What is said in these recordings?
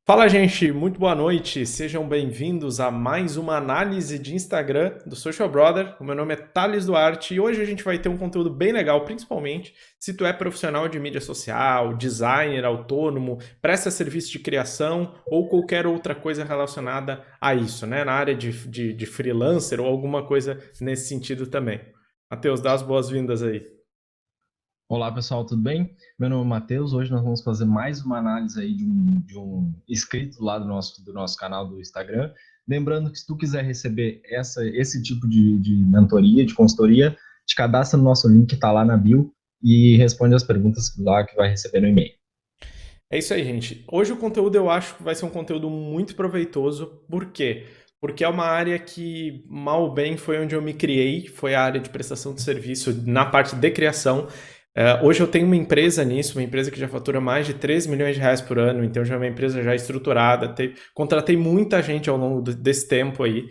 Fala, gente, muito boa noite. Sejam bem-vindos a mais uma análise de Instagram do Social Brother. O meu nome é Thales Duarte e hoje a gente vai ter um conteúdo bem legal, principalmente se tu é profissional de mídia social, designer, autônomo, presta serviço de criação ou qualquer outra coisa relacionada a isso, né? Na área de freelancer ou alguma coisa nesse sentido também. Matheus, dá as boas-vindas aí. Olá pessoal, tudo bem? Meu nome é Matheus. Hoje nós vamos fazer mais uma análise aí de um inscrito lá do nosso canal do Instagram. Lembrando que se tu quiser receber esse tipo de mentoria, de consultoria, te cadastra no nosso link que está lá na bio e responde as perguntas lá que vai receber no e-mail. É isso aí, gente. Hoje o conteúdo eu acho que vai ser um conteúdo muito proveitoso. Por quê? Porque é uma área que, mal ou bem, foi onde eu me criei, foi a área de prestação de serviço na parte de criação. Hoje eu tenho uma empresa nisso, uma empresa que já fatura mais de 3 milhões de reais por ano, então já é uma empresa já estruturada. Contratei muita gente ao longo desse tempo aí.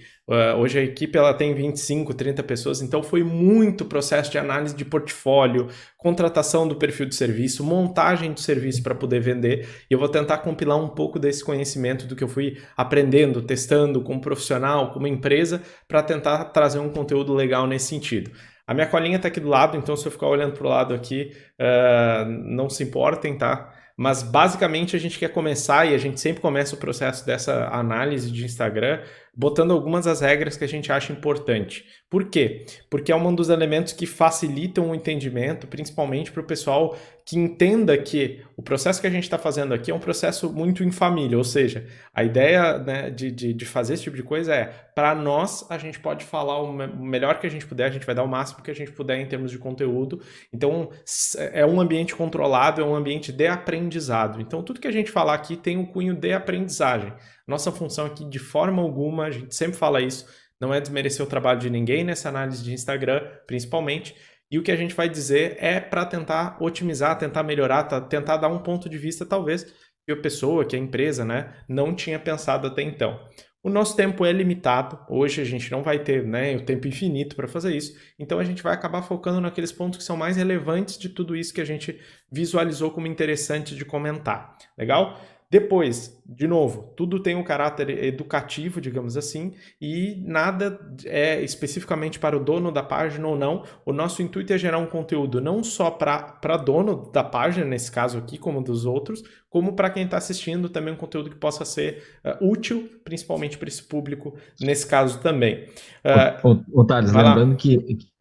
Hoje a equipe ela tem 25, 30 pessoas, então foi muito processo de análise de portfólio, contratação do perfil de serviço, montagem de serviço para poder vender. E eu vou tentar compilar um pouco desse conhecimento do que eu fui aprendendo, testando como profissional, como empresa, para tentar trazer um conteúdo legal nesse sentido. A minha colinha está aqui do lado, então se eu ficar olhando para o lado aqui, não se importem, tá? Mas basicamente a gente quer começar e a gente sempre começa o processo dessa análise de Instagram botando algumas das regras que a gente acha importante. Por quê? Porque é um dos elementos que facilitam o entendimento, principalmente para o pessoal que entenda que o processo que a gente está fazendo aqui é um processo muito em família, ou seja, a ideia, né, de fazer esse tipo de coisa é, para nós, a gente pode falar o melhor que a gente puder, a gente vai dar o máximo que a gente puder em termos de conteúdo. Então, é um ambiente controlado, é um ambiente de aprendizado. Então, tudo que a gente falar aqui tem um cunho de aprendizagem. Nossa função aqui, de forma alguma, a gente sempre fala isso, não é desmerecer o trabalho de ninguém nessa análise de Instagram, principalmente. E o que a gente vai dizer é para tentar otimizar, tentar melhorar, tentar dar um ponto de vista, talvez, que a pessoa, que a empresa, né, não tinha pensado até então. O nosso tempo é limitado, hoje a gente não vai ter, né, o tempo infinito para fazer isso, então a gente vai acabar focando naqueles pontos que são mais relevantes de tudo isso que a gente visualizou como interessante de comentar. Legal? Depois, de novo, tudo tem um caráter educativo, digamos assim, e nada é especificamente para o dono da página ou não. O nosso intuito é gerar um conteúdo não só para dono da página, nesse caso aqui, como dos outros, como para quem está assistindo também um conteúdo que possa ser útil, principalmente para esse público, nesse caso também. Ô, Thales, Vai lá.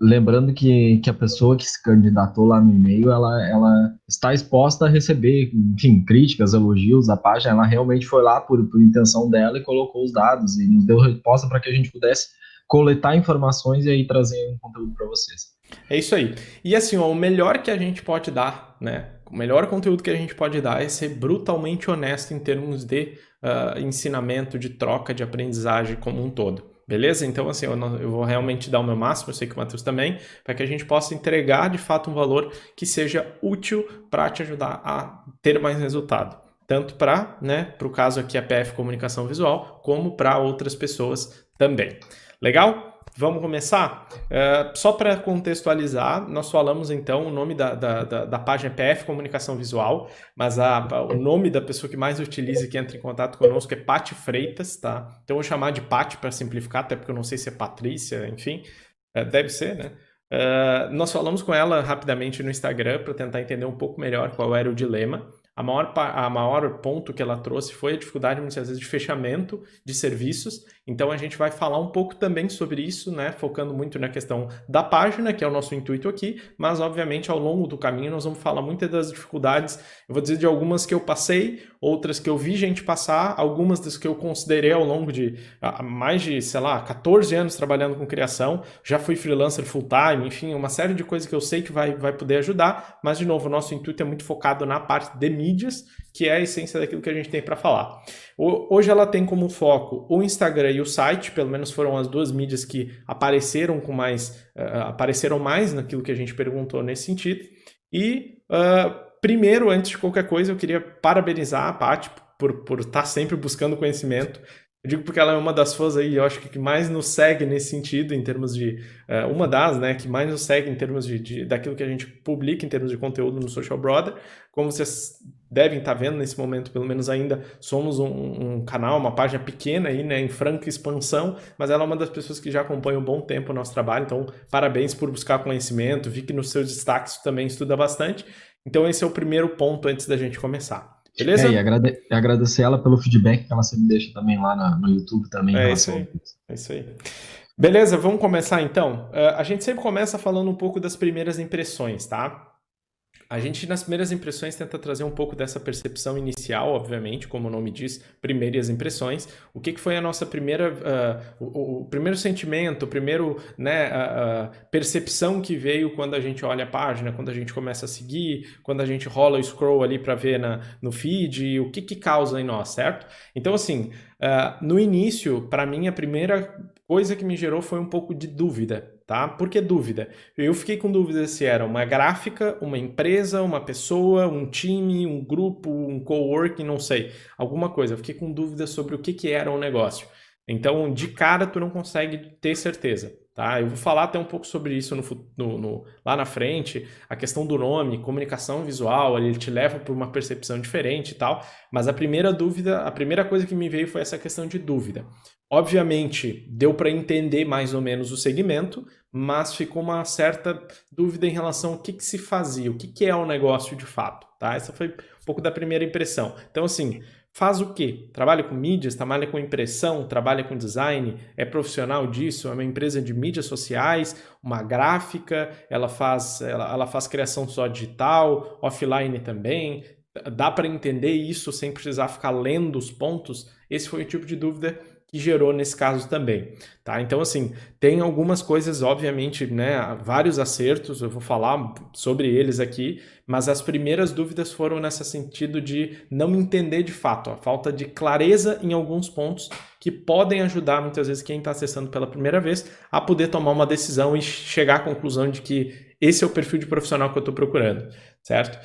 lembrando que a pessoa que se candidatou lá no e-mail, ela está exposta a receber, enfim, críticas, elogios da página. Ela realmente foi lá por intenção dela e colocou os dados e nos deu resposta para que a gente pudesse coletar informações e aí trazer um conteúdo para vocês. É isso aí. E assim, ó, o melhor que a gente pode dar, né? O melhor conteúdo que a gente pode dar é ser brutalmente honesto em termos de ensinamento, de troca, de aprendizagem como um todo. Beleza? Então, assim, eu vou realmente dar o meu máximo, eu sei que o Matheus também, para que a gente possa entregar de fato um valor que seja útil para te ajudar a ter mais resultado. Tanto para, né, para o caso aqui a PF Comunicação Visual, como para outras pessoas também. Legal? Vamos começar? Só para contextualizar, nós falamos então o nome da página é PF Comunicação Visual, mas o nome da pessoa que mais utiliza e que entra em contato conosco é Paty Freitas, tá? Então eu vou chamar de Paty para simplificar, até porque eu não sei se é Patrícia, enfim, deve ser, né? Nós falamos com ela rapidamente no Instagram para tentar entender um pouco melhor qual era o dilema. A maior ponto que ela trouxe foi a dificuldade, muitas vezes, de fechamento de serviços. Então, a gente vai falar um pouco também sobre isso, né? Focando muito na questão da página, que é o nosso intuito aqui, mas, obviamente, ao longo do caminho, nós vamos falar muitas das dificuldades. Eu vou dizer de algumas que eu passei, outras que eu vi gente passar, algumas das que eu considerei ao longo de mais de, sei lá, 14 anos trabalhando com criação. Já fui freelancer full-time, enfim, uma série de coisas que eu sei que vai poder ajudar, mas, de novo, o nosso intuito é muito focado na parte de mídias, que é a essência daquilo que a gente tem para falar. Hoje ela tem como foco o Instagram e o site, pelo menos foram as duas mídias que apareceram mais naquilo que a gente perguntou nesse sentido. E primeiro, antes de qualquer coisa, eu queria parabenizar a Paty por estar sempre buscando conhecimento. Eu digo porque ela é uma das fãs aí, eu acho que mais nos segue nesse sentido, em termos de... uma das, né, que mais nos segue em termos daquilo que a gente publica em termos de conteúdo no Social Brother. Como vocês devem estar vendo nesse momento, pelo menos ainda, somos um canal, uma página pequena aí, né, em franca expansão, mas ela é uma das pessoas que já acompanha um bom tempo o nosso trabalho, então parabéns por buscar conhecimento, vi que nos seus destaques também estuda bastante. Então esse é o primeiro ponto antes da gente começar. Beleza? E agradecer ela pelo feedback que ela sempre deixa também lá no YouTube também em É isso relação ao aí. curso. É isso aí. Beleza, vamos começar então. A gente sempre começa falando um pouco das primeiras impressões, tá? A gente, nas primeiras impressões, tenta trazer um pouco dessa percepção inicial, obviamente, como o nome diz, primeiras impressões. O que foi a nossa primeira, o primeiro sentimento, o primeiro, né, a percepção que veio quando a gente olha a página, quando a gente começa a seguir, quando a gente rola o scroll ali para ver no feed, o que causa em nós, certo? Então, assim, no início, para mim, a primeira coisa que me gerou foi um pouco de dúvida, tá? Por que dúvida? Eu fiquei com dúvida se era uma gráfica, uma empresa, uma pessoa, um time, um grupo, um coworking, não sei, alguma coisa. Eu fiquei com dúvida sobre o que era um negócio. Então, de cara, tu não consegue ter certeza, tá? Eu vou falar até um pouco sobre isso lá na frente, a questão do nome, comunicação visual, ele te leva por uma percepção diferente e tal, mas a primeira dúvida, a primeira coisa que me veio foi essa questão de dúvida. Obviamente, deu para entender mais ou menos o segmento, mas ficou uma certa dúvida em relação ao que se fazia, o que é o negócio de fato, tá? Essa foi um pouco da primeira impressão. Então, assim, faz o quê? Trabalha com mídias, trabalha com impressão, trabalha com design, é profissional disso, é uma empresa de mídias sociais, uma gráfica, ela faz criação só digital, offline também, dá para entender isso sem precisar ficar lendo os pontos? Esse foi o tipo de dúvida que gerou nesse caso também, tá? Então, assim, tem algumas coisas, obviamente, né, vários acertos, eu vou falar sobre eles aqui, mas as primeiras dúvidas foram nesse sentido de não entender de fato, a falta de clareza em alguns pontos que podem ajudar, muitas vezes, quem está acessando pela primeira vez a poder tomar uma decisão e chegar à conclusão de que esse é o perfil de profissional que eu estou procurando, certo?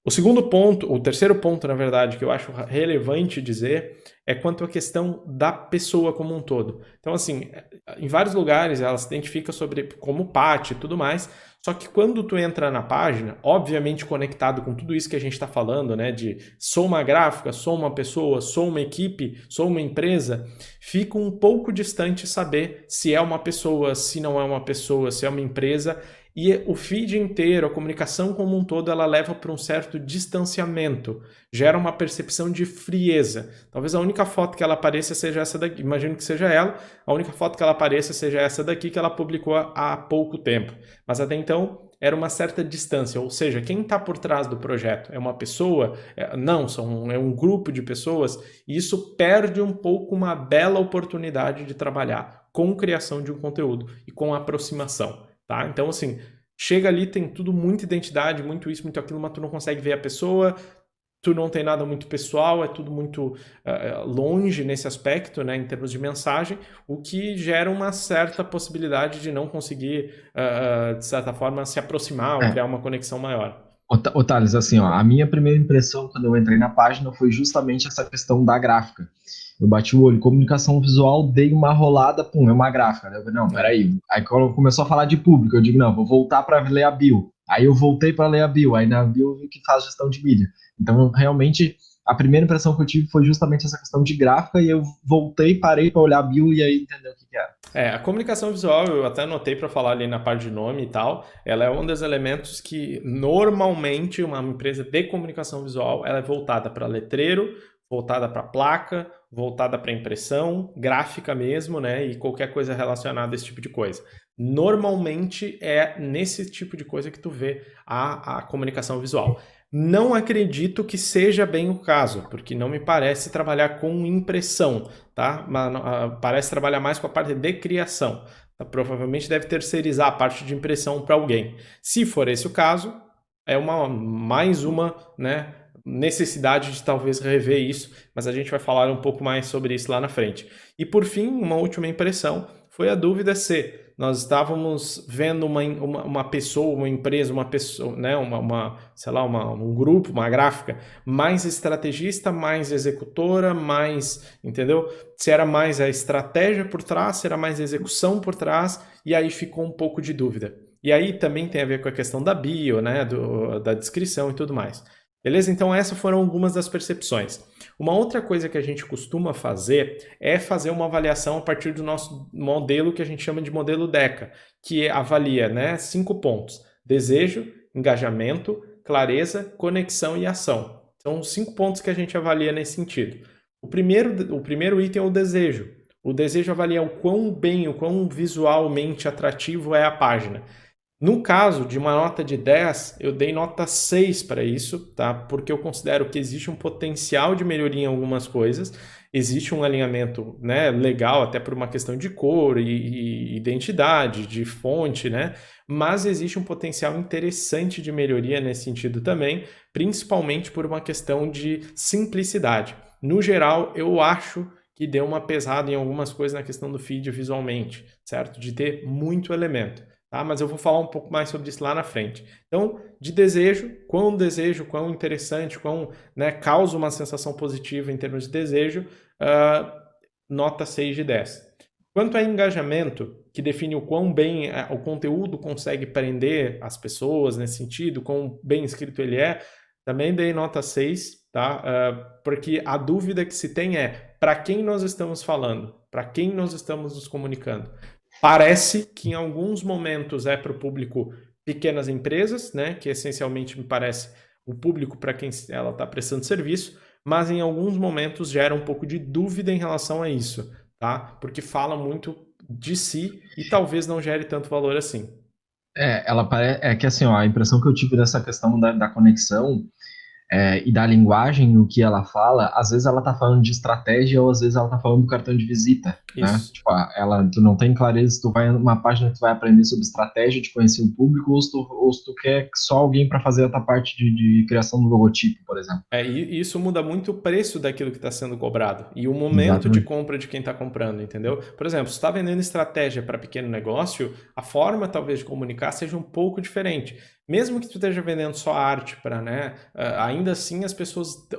O segundo ponto, o terceiro ponto, na verdade, que eu acho relevante dizer é quanto à questão da pessoa como um todo. Então, assim, em vários lugares ela se identifica como Paty e tudo mais, só que quando tu entra na página, obviamente conectado com tudo isso que a gente está falando, né, de sou uma gráfica, sou uma pessoa, sou uma equipe, sou uma empresa, fica um pouco distante saber se é uma pessoa, se não é uma pessoa, se é uma empresa. E o feed inteiro, a comunicação como um todo, ela leva para um certo distanciamento, gera uma percepção de frieza. Talvez a única foto que ela apareça seja essa daqui, imagino que seja ela, a única foto que ela apareça seja essa daqui que ela publicou há pouco tempo. Mas até então era uma certa distância, ou seja, quem está por trás do projeto? É uma pessoa? Não, é um grupo de pessoas, e isso perde um pouco uma bela oportunidade de trabalhar com criação de um conteúdo e com aproximação. Tá? Então, assim, chega ali, tem tudo muita identidade, muito isso, muito aquilo, mas tu não consegue ver a pessoa, tu não tem nada muito pessoal, é tudo muito longe nesse aspecto, né, em termos de mensagem, o que gera uma certa possibilidade de não conseguir, de certa forma, se aproximar ou criar uma conexão maior. Ô, Thales, assim, ó, a minha primeira impressão quando eu entrei na página foi justamente essa questão da gráfica. Eu bati o olho, comunicação visual, dei uma rolada, pum, é uma gráfica. Eu falei, não, peraí. Aí quando começou a falar de público, eu digo, não, vou voltar para ler a bio. Aí eu voltei para ler a bio, aí na bio eu vi que faz gestão de mídia. Então, realmente, a primeira impressão que eu tive foi justamente essa questão de gráfica, e eu voltei, parei para olhar a bio e aí entender o que era. A comunicação visual, eu até anotei para falar ali na parte de nome e tal, ela é um dos elementos que normalmente uma empresa de comunicação visual ela é voltada para letreiro, voltada para placa, voltada para impressão, gráfica mesmo, né? E qualquer coisa relacionada a esse tipo de coisa. Normalmente é nesse tipo de coisa que tu vê a comunicação visual. Não acredito que seja bem o caso, porque não me parece trabalhar com impressão, tá? Mas, parece trabalhar mais com a parte de criação. Tá? Provavelmente deve terceirizar a parte de impressão para alguém. Se for esse o caso, é mais uma, né, necessidade de talvez rever isso, mas a gente vai falar um pouco mais sobre isso lá na frente. E por fim, uma última impressão foi a dúvida se nós estávamos vendo uma pessoa, uma empresa, uma pessoa, né, sei lá, um grupo, uma gráfica mais estrategista, mais executora, mais, entendeu? Se era mais a estratégia por trás, se era mais a execução por trás, e aí ficou um pouco de dúvida. E aí também tem a ver com a questão da bio, né, da descrição e tudo mais. Beleza? Então essas foram algumas das percepções. Uma outra coisa que a gente costuma fazer é fazer uma avaliação a partir do nosso modelo que a gente chama de modelo DECA, que avalia, né, 5 pontos: desejo, engajamento, clareza, conexão e ação. São os 5 pontos que a gente avalia nesse sentido. O primeiro item é o desejo. O desejo avalia o quão visualmente atrativo é a página. No caso de uma nota de 10, eu dei nota 6 para isso, tá? Porque eu considero que existe um potencial de melhoria em algumas coisas, existe um alinhamento, né, legal, até por uma questão de cor e identidade, de fonte, né? Mas existe um potencial interessante de melhoria nesse sentido também, principalmente por uma questão de simplicidade. No geral, eu acho que deu uma pesada em algumas coisas na questão do feed visualmente, certo? De ter muito elemento. Tá? Mas eu vou falar um pouco mais sobre isso lá na frente. Então, de desejo, quão interessante, né, causa uma sensação positiva em termos de desejo, nota 6 de 10. Quanto a engajamento, que define o quão bem o conteúdo consegue prender as pessoas nesse sentido, quão bem escrito ele é, também dei nota 6, tá? Porque a dúvida que se tem é para quem nós estamos falando, para quem nós estamos nos comunicando. Parece que em alguns momentos é para o público pequenas empresas, né, que essencialmente me parece o público para quem ela está prestando serviço, mas em alguns momentos gera um pouco de dúvida em relação a isso, tá? Porque fala muito de si e talvez não gere tanto valor assim. É que assim, ó, a impressão que eu tive dessa questão da conexão e da linguagem, o que ela fala, às vezes ela tá falando de estratégia ou às vezes ela tá falando do cartão de visita, né? Isso. Tipo, tu não tem clareza se tu vai numa página que tu vai aprender sobre estratégia, de conhecer o público, ou se tu quer só alguém para fazer a tua parte de criação do logotipo, por exemplo. E isso muda muito o preço daquilo que está sendo cobrado e o momento de compra de quem está comprando, entendeu? Por exemplo, se está vendendo estratégia para pequeno negócio, a forma talvez de comunicar seja um pouco diferente. Mesmo que tu esteja vendendo só arte para, né, ainda assim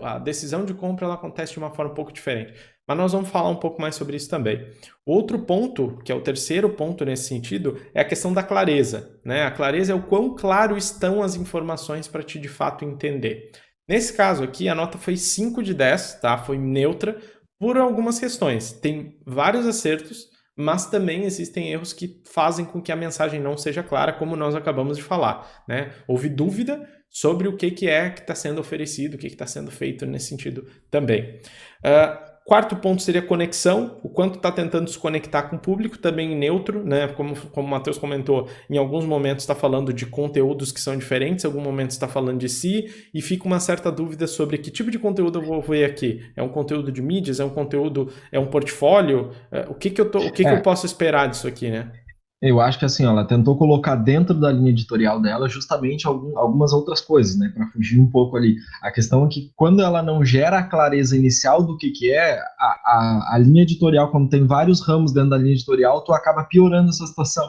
a decisão de compra ela acontece de uma forma um pouco diferente. Mas nós vamos falar um pouco mais sobre isso também. Outro ponto, que é o terceiro ponto nesse sentido, é a questão da clareza, né? A clareza é o quão claro estão as informações para te de fato entender. Nesse caso aqui, a nota foi 5 de 10, tá? Foi neutra por algumas questões. Tem vários acertos, mas também existem erros que fazem com que a mensagem não seja clara, como nós acabamos de falar, né? Houve dúvida sobre o que é que está sendo oferecido, o que está sendo feito nesse sentido também. Quarto ponto seria conexão, o quanto está tentando se conectar com o público, também neutro, né? Como o Matheus comentou, em alguns momentos está falando de conteúdos que são diferentes, em alguns momentos está falando de si, e fica uma certa dúvida sobre que tipo de conteúdo eu vou ver aqui. É um conteúdo de mídias? É um conteúdo, é um portfólio? O que eu posso esperar disso aqui, né? Eu acho que assim, ela tentou colocar dentro da linha editorial dela justamente algumas outras coisas, né, para fugir um pouco ali. A questão é que quando ela não gera a clareza inicial do que é, a linha editorial, quando tem vários ramos dentro da linha editorial, tu acaba piorando essa situação.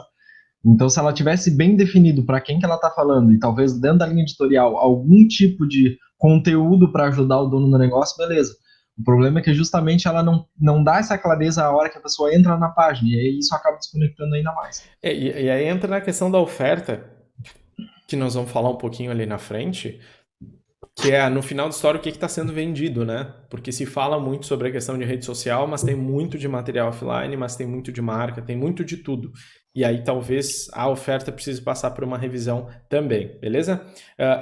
Então, se ela tivesse bem definido para quem que ela está falando e talvez dentro da linha editorial algum tipo de conteúdo para ajudar o dono do negócio, beleza. O problema é que justamente ela não dá essa clareza a hora que a pessoa entra na página, e aí isso acaba desconectando ainda mais. E aí entra na questão da oferta, que nós vamos falar um pouquinho ali na frente, que é no final da história o que está sendo vendido, né? Porque se fala muito sobre a questão de rede social, mas tem muito de material offline, mas tem muito de marca, tem muito de tudo. E aí talvez a oferta precise passar por uma revisão também, beleza?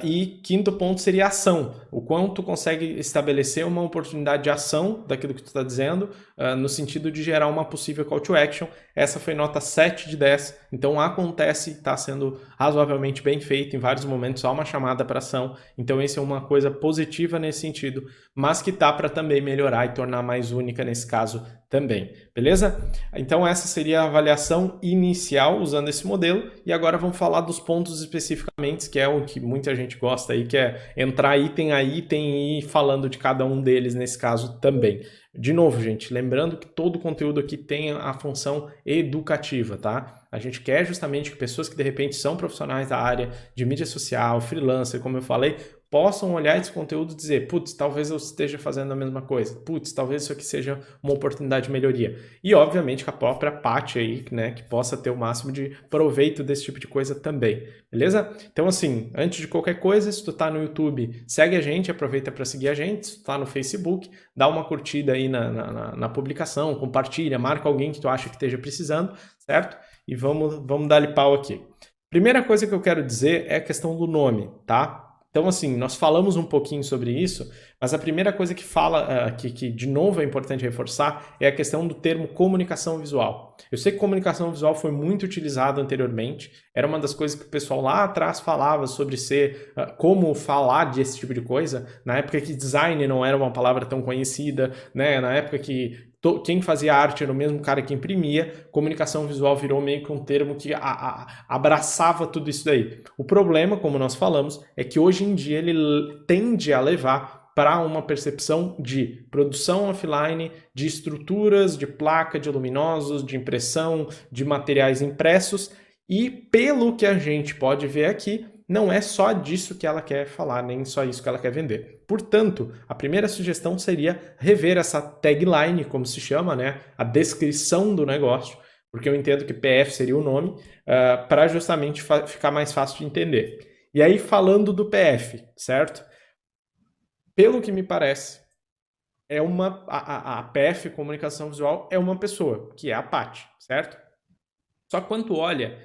E quinto ponto seria a ação. O quanto consegue estabelecer uma oportunidade de ação daquilo que tu está dizendo, no sentido de gerar uma possível call to action. Essa foi nota 7 de 10, então acontece, está sendo razoavelmente bem feito, em vários momentos há uma chamada para ação, então isso é uma coisa positiva nesse sentido, mas que tá para também melhorar e tornar mais única nesse caso também, beleza? Então essa seria a avaliação inicial usando esse modelo, e agora vamos falar dos pontos especificamente, que é o que muita gente gosta aí, que é entrar item a item e ir falando de cada um deles nesse caso também. De novo, gente, lembrando que todo conteúdo aqui tem a função educativa, tá? A gente quer justamente que pessoas que de repente são profissionais da área de mídia social, freelancer, como eu falei, possam olhar esse conteúdo e dizer, putz, talvez eu esteja fazendo a mesma coisa, putz, talvez isso aqui seja uma oportunidade de melhoria. E, obviamente, que a própria Paty aí, né, que possa ter o máximo de proveito desse tipo de coisa também, beleza? Então, assim, antes de qualquer coisa, se tu tá no YouTube, segue a gente, aproveita para seguir a gente, se tu tá no Facebook, dá uma curtida aí na publicação, compartilha, marca alguém que tu acha que esteja precisando, certo? E vamos dar-lhe pau aqui. Primeira coisa que eu quero dizer é a questão do nome, tá? Então, assim, nós falamos um pouquinho sobre isso, mas a primeira coisa que fala, que de novo é importante reforçar, é a questão do termo comunicação visual. Eu sei que comunicação visual foi muito utilizado anteriormente, era uma das coisas que o pessoal lá atrás falava sobre como falar desse tipo de coisa, na época que design não era uma palavra tão conhecida, né? Na época que quem fazia arte era o mesmo cara que imprimia, comunicação visual virou meio que um termo que abraçava tudo isso daí. O problema, como nós falamos, é que hoje em dia ele tende a levar para uma percepção de produção offline, de estruturas, de placa, de luminosos, de impressão, de materiais impressos, e pelo que a gente pode ver aqui, não é só disso que ela quer falar, nem só isso que ela quer vender. Portanto, a primeira sugestão seria rever essa tagline, como se chama, né? A descrição do negócio, porque eu entendo que PF seria o nome, para justamente ficar mais fácil de entender. E aí, falando do PF, certo? Pelo que me parece, a PF, Comunicação Visual, é uma pessoa, que é a Paty, certo? Só que quando tu olha,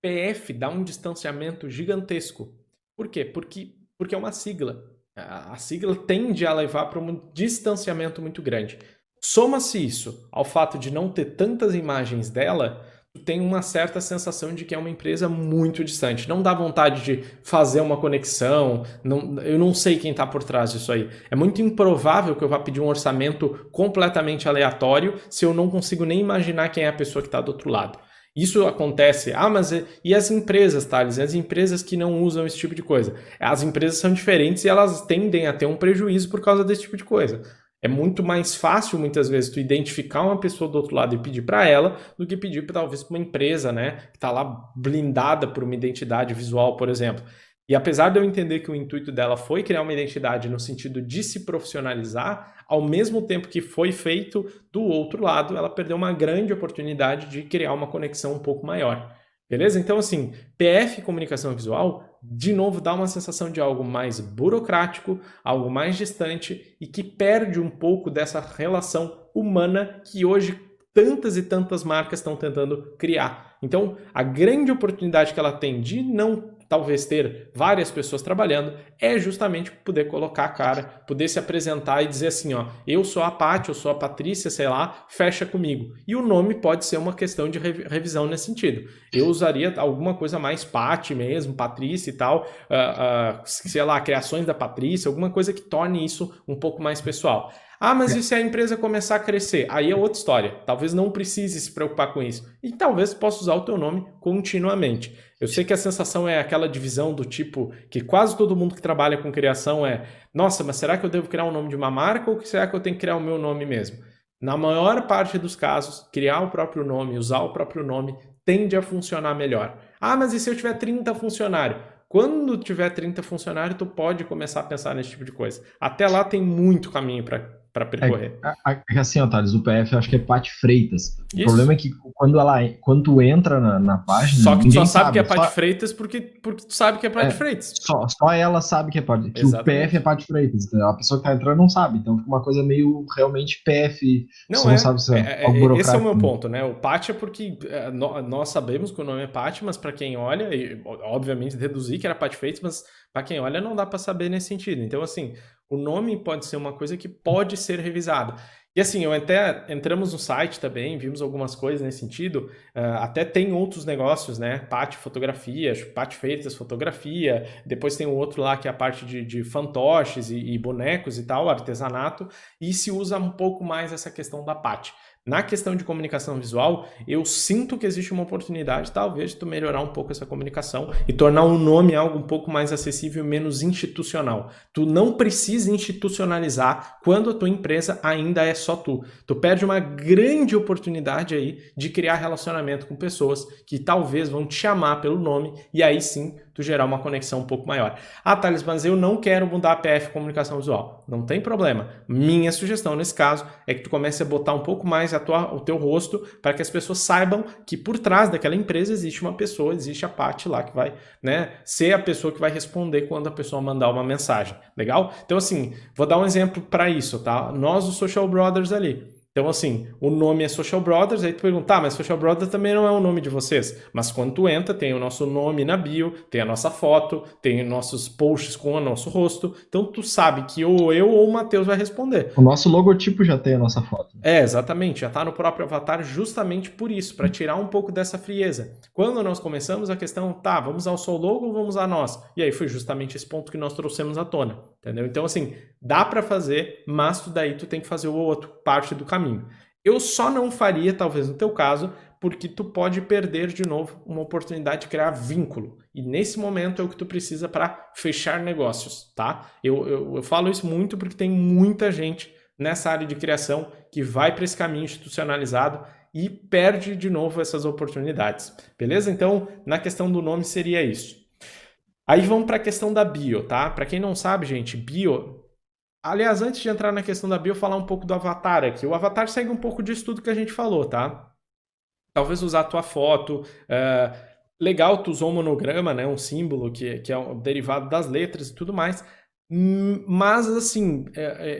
PF dá um distanciamento gigantesco. Por quê? Porque é uma sigla. A sigla tende a levar para um distanciamento muito grande. Soma-se isso ao fato de não ter tantas imagens dela, tu tem uma certa sensação de que é uma empresa muito distante. Não dá vontade de fazer uma conexão, eu não sei quem está por trás disso aí. É muito improvável que eu vá pedir um orçamento completamente aleatório se eu não consigo nem imaginar quem é a pessoa que está do outro lado. Isso acontece, mas e as empresas, Thales? As empresas que não usam esse tipo de coisa? As empresas são diferentes e elas tendem a ter um prejuízo por causa desse tipo de coisa. É muito mais fácil, muitas vezes, tu identificar uma pessoa do outro lado e pedir para ela, do que pedir, talvez, para uma empresa, né, que está lá blindada por uma identidade visual, por exemplo. E apesar de eu entender que o intuito dela foi criar uma identidade no sentido de se profissionalizar, ao mesmo tempo que foi feito do outro lado, ela perdeu uma grande oportunidade de criar uma conexão um pouco maior. Beleza? Então, assim, PF Comunicação Visual, de novo, dá uma sensação de algo mais burocrático, algo mais distante e que perde um pouco dessa relação humana que hoje tantas e tantas marcas estão tentando criar. Então, a grande oportunidade que ela tem de não talvez ter várias pessoas trabalhando, é justamente poder colocar a cara, poder se apresentar e dizer assim, ó, eu sou a Paty, eu sou a Patrícia, sei lá, fecha comigo. E o nome pode ser uma questão de revisão nesse sentido. Eu usaria alguma coisa mais Paty mesmo, Patrícia e tal, sei lá, criações da Patrícia, alguma coisa que torne isso um pouco mais pessoal. Mas e se a empresa começar a crescer? Aí é outra história. Talvez não precise se preocupar com isso. E talvez possa usar o teu nome continuamente. Eu sei que a sensação é aquela divisão do tipo que quase todo mundo que trabalha com criação nossa, mas será que eu devo criar o nome de uma marca ou será que eu tenho que criar o meu nome mesmo? Na maior parte dos casos, criar o próprio nome, usar o próprio nome, tende a funcionar melhor. Mas e se eu tiver 30 funcionários? Quando tiver 30 funcionários, tu pode começar a pensar nesse tipo de coisa. Até lá tem muito caminho para percorrer. Assim, Thales, o PF eu acho que é Paty Freitas. Isso. O problema é que quando tu entra na página. Só que tu só sabe que é Paty Freitas porque tu sabe que é Paty Freitas. Só ela sabe que é Paty. Que o PF é Paty Freitas. A pessoa que tá entrando não sabe. Então fica uma coisa meio realmente PF. Não sabe se esse é o meu ponto, né? O Paty é porque nós sabemos que o nome é Paty, mas para quem olha, e, obviamente deduzir que era Paty Freitas, mas para quem olha não dá para saber nesse sentido. Então, assim, o nome pode ser uma coisa que pode ser revisada. E assim, entramos no site também, vimos algumas coisas nesse sentido, até tem outros negócios, né? Paty Fotografia, Paty Freitas Fotografia, depois tem o outro lá que é a parte de fantoches e bonecos e tal, artesanato, e se usa um pouco mais essa questão da Paty. Na questão de comunicação visual, eu sinto que existe uma oportunidade, talvez, de tu melhorar um pouco essa comunicação e tornar o nome algo um pouco mais acessível e menos institucional. Tu não precisa institucionalizar quando a tua empresa ainda é só tu. Tu perde uma grande oportunidade aí de criar relacionamento com pessoas que talvez vão te chamar pelo nome e aí sim tu gerar uma conexão um pouco maior. Ah, Thales, mas eu não quero mudar a PF Comunicação Visual. Não tem problema. Minha sugestão nesse caso é que tu comece a botar um pouco mais o teu rosto para que as pessoas saibam que por trás daquela empresa existe uma pessoa, existe a Paty lá que vai, né, ser a pessoa que vai responder quando a pessoa mandar uma mensagem. Legal? Então, assim, vou dar um exemplo para isso, tá? Nós, os Social Brothers ali. Então, assim, o nome é Social Brothers, aí tu pergunta, mas Social Brothers também não é o nome de vocês. Mas quando tu entra, tem o nosso nome na bio, tem a nossa foto, tem nossos posts com o nosso rosto. Então, tu sabe que ou eu ou o Matheus vai responder. O nosso logotipo já tem a nossa foto. Exatamente, já está no próprio avatar justamente por isso, para tirar um pouco dessa frieza. Quando nós começamos a questão, tá, vamos usar o seu logo ou vamos usar nós? E aí foi justamente esse ponto que nós trouxemos à tona, entendeu? Então, assim, dá para fazer, mas daí tu tem que fazer o outro parte do caminho. Eu só não faria, talvez no teu caso, porque tu pode perder de novo uma oportunidade de criar vínculo. E nesse momento é o que tu precisa para fechar negócios, tá? Eu falo isso muito porque tem muita gente nessa área de criação que vai para esse caminho institucionalizado e perde de novo essas oportunidades. Beleza? Então, na questão do nome seria isso. Aí vamos para a questão da bio, tá? Para quem não sabe, gente, bio... Aliás, antes de entrar na questão da bio, falar um pouco do avatar aqui. O avatar segue um pouco disso tudo que a gente falou, tá? Talvez usar a tua foto. Legal, tu usou um monograma, né? Um símbolo que é um derivado das letras e tudo mais. Mas, assim,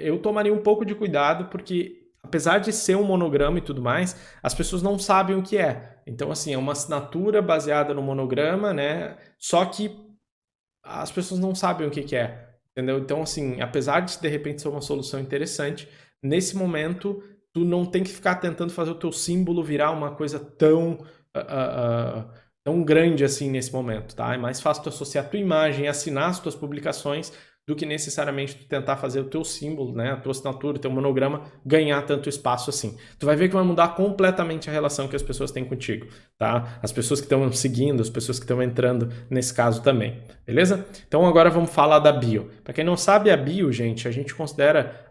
eu tomaria um pouco de cuidado porque, apesar de ser um monograma e tudo mais, as pessoas não sabem o que é. Então, assim, é uma assinatura baseada no monograma, né? Só que as pessoas não sabem o que é. Entendeu? Então, assim, apesar de repente ser uma solução interessante, nesse momento tu não tem que ficar tentando fazer o teu símbolo virar uma coisa tão grande assim nesse momento, tá? É mais fácil tu associar a tua imagem, assinar as tuas publicações, do que necessariamente tu tentar fazer o teu símbolo, né, a tua assinatura, o teu monograma, ganhar tanto espaço assim. Tu vai ver que vai mudar completamente a relação que as pessoas têm contigo, tá? As pessoas que estão seguindo, as pessoas que estão entrando nesse caso também, beleza? Então agora vamos falar da bio. Para quem não sabe, a bio, gente, a gente considera...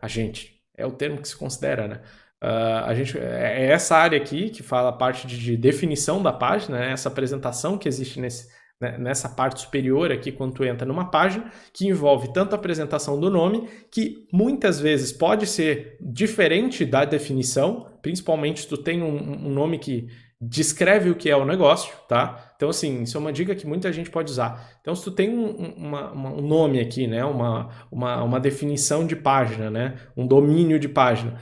é o termo que se considera, né? É essa área aqui que fala a parte de definição da página, né? Essa apresentação que existe nessa parte superior aqui, quando tu entra numa página, que envolve tanto a apresentação do nome, que muitas vezes pode ser diferente da definição, principalmente se tu tem um nome que descreve o que é o negócio, tá? Então, assim, isso é uma dica que muita gente pode usar. Então, se tu tem um nome aqui, né? Uma definição de página, né? Um domínio de página,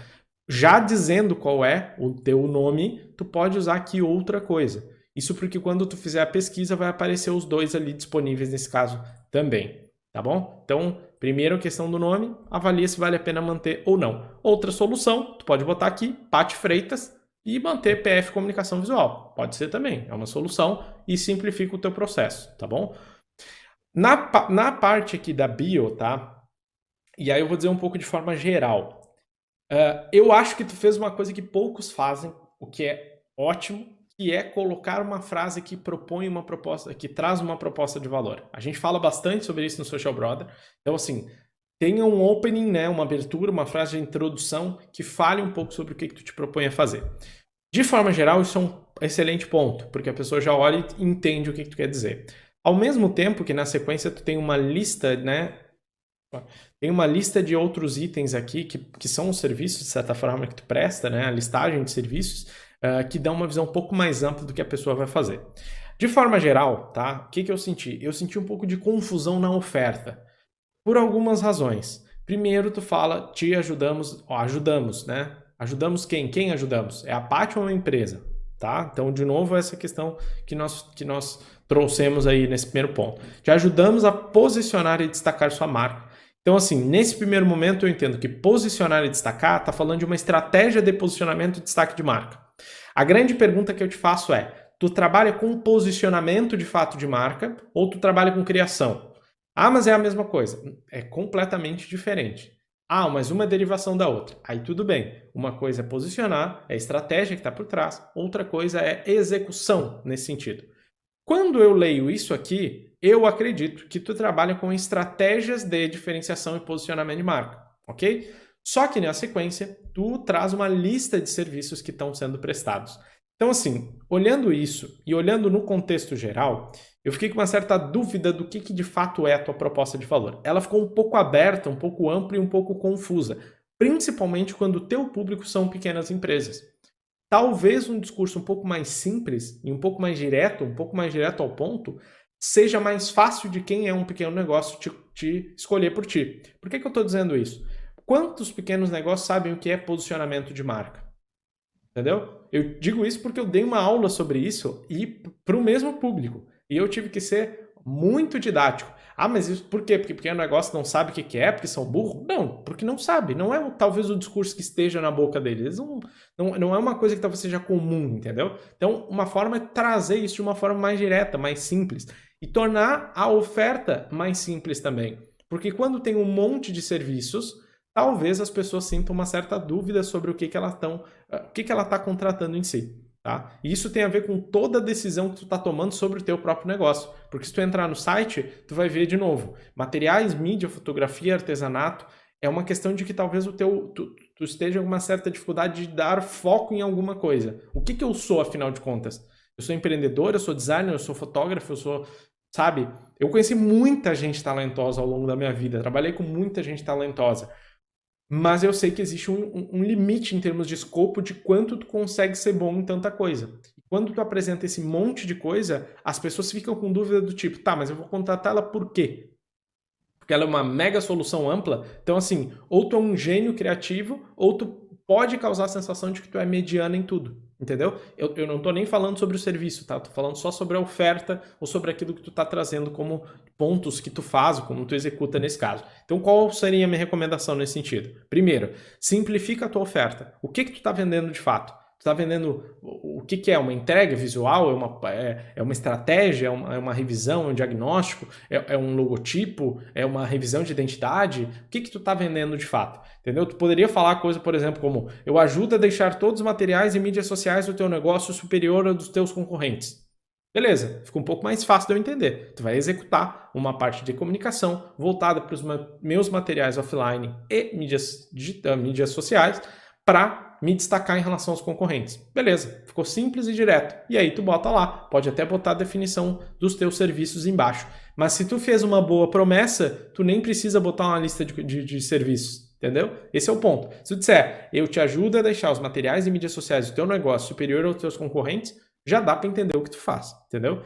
já dizendo qual é o teu nome, tu pode usar aqui outra coisa. Isso porque quando tu fizer a pesquisa vai aparecer os dois ali disponíveis nesse caso também, tá bom? Então, primeiro a questão do nome, avalia se vale a pena manter ou não. Outra solução, tu pode botar aqui, Paty Freitas, e manter PF Comunicação Visual. Pode ser também, é uma solução e simplifica o teu processo, tá bom? Na parte aqui da bio, tá? E aí eu vou dizer um pouco de forma geral. Eu acho que tu fez uma coisa que poucos fazem, o que é ótimo, que é colocar uma frase que propõe uma proposta, que traz uma proposta de valor. A gente fala bastante sobre isso no Social Brother. Então, assim, tenha um opening, né, uma abertura, uma frase de introdução que fale um pouco sobre o que tu te propõe a fazer. De forma geral, isso é um excelente ponto, porque a pessoa já olha e entende o que tu quer dizer. Ao mesmo tempo que na sequência tu tem uma lista, né? Tem uma lista de outros itens aqui que são os serviços, de certa forma, que tu presta, né? A listagem de serviços, que dá uma visão um pouco mais ampla do que a pessoa vai fazer. De forma geral, tá? O que eu senti? Eu senti um pouco de confusão na oferta, por algumas razões. Primeiro, tu fala, te ajudamos, ajudamos, né? Ajudamos quem? Quem ajudamos? É a Paty ou uma empresa, tá? Então, de novo, essa questão que nós trouxemos aí nesse primeiro ponto. Te ajudamos a posicionar e destacar sua marca. Então, assim, nesse primeiro momento eu entendo que posicionar e destacar está falando de uma estratégia de posicionamento e destaque de marca. A grande pergunta que eu te faço é, tu trabalha com posicionamento de fato de marca ou tu trabalha com criação? Ah, mas é a mesma coisa. É completamente diferente. Ah, mas uma é derivação da outra. Aí tudo bem. Uma coisa é posicionar, é a estratégia que está por trás. Outra coisa é execução nesse sentido. Quando eu leio isso aqui, eu acredito que tu trabalha com estratégias de diferenciação e posicionamento de marca, ok? Só que na sequência, tu traz uma lista de serviços que estão sendo prestados. Então, assim, olhando isso e olhando no contexto geral, eu fiquei com uma certa dúvida do que de fato é a tua proposta de valor. Ela ficou um pouco aberta, um pouco ampla e um pouco confusa, principalmente quando o teu público são pequenas empresas. Talvez um discurso um pouco mais simples e um pouco mais direto ao ponto, seja mais fácil de quem é um pequeno negócio te escolher por ti. Por que eu estou dizendo isso? Quantos pequenos negócios sabem o que é posicionamento de marca? Entendeu? Eu digo isso porque eu dei uma aula sobre isso e para o mesmo público. E eu tive que ser muito didático. Ah, mas isso por quê? Porque pequeno negócio não sabe o que é, porque são burros? Não, porque não sabe. Não é talvez o discurso que esteja na boca deles. Não é uma coisa que talvez seja comum, entendeu? Então, uma forma é trazer isso de uma forma mais direta, mais simples. E tornar a oferta mais simples também. Porque quando tem um monte de serviços, talvez as pessoas sintam uma certa dúvida sobre o que ela está contratando em si. Tá? E isso tem a ver com toda a decisão que tu está tomando sobre o teu próprio negócio. Porque se tu entrar no site, tu vai ver de novo. Materiais, mídia, fotografia, artesanato. É uma questão de que talvez tu esteja com uma certa dificuldade de dar foco em alguma coisa. O que eu sou, afinal de contas? Eu sou empreendedor, eu sou designer, eu sou fotógrafo, eu sou... Sabe? Eu conheci muita gente talentosa ao longo da minha vida. Trabalhei com muita gente talentosa. Mas eu sei que existe um limite em termos de escopo de quanto tu consegue ser bom em tanta coisa. E quando tu apresenta esse monte de coisa, as pessoas ficam com dúvida do tipo, tá, mas eu vou contratar ela por quê? Porque ela é uma mega solução ampla. Então, assim, ou tu é um gênio criativo, ou tu pode causar a sensação de que tu é mediano em tudo. Entendeu? Eu não estou nem falando sobre o serviço, tá? Estou falando só sobre a oferta ou sobre aquilo que tu está trazendo como pontos que tu faz, como tu executa nesse caso. Então, qual seria a minha recomendação nesse sentido? Primeiro, simplifica a tua oferta. O que tu está vendendo de fato? Tu está vendendo o que é? Uma entrega visual? É uma estratégia? É uma revisão? É um diagnóstico? É um logotipo? É uma revisão de identidade? O que tu está vendendo de fato? Entendeu? Tu poderia falar coisa, por exemplo, como eu ajudo a deixar todos os materiais e mídias sociais do teu negócio superior ao dos teus concorrentes. Beleza, fica um pouco mais fácil de eu entender. Tu vai executar uma parte de comunicação voltada para os meus materiais offline e mídias sociais para me destacar em relação aos concorrentes. Beleza, ficou simples e direto. E aí tu bota lá, pode até botar a definição dos teus serviços embaixo. Mas se tu fez uma boa promessa, tu nem precisa botar uma lista de serviços. Entendeu? Esse é o ponto. Se tu disser, eu te ajudo a deixar os materiais e mídias sociais do teu negócio superior aos teus concorrentes, já dá para entender o que tu faz, entendeu?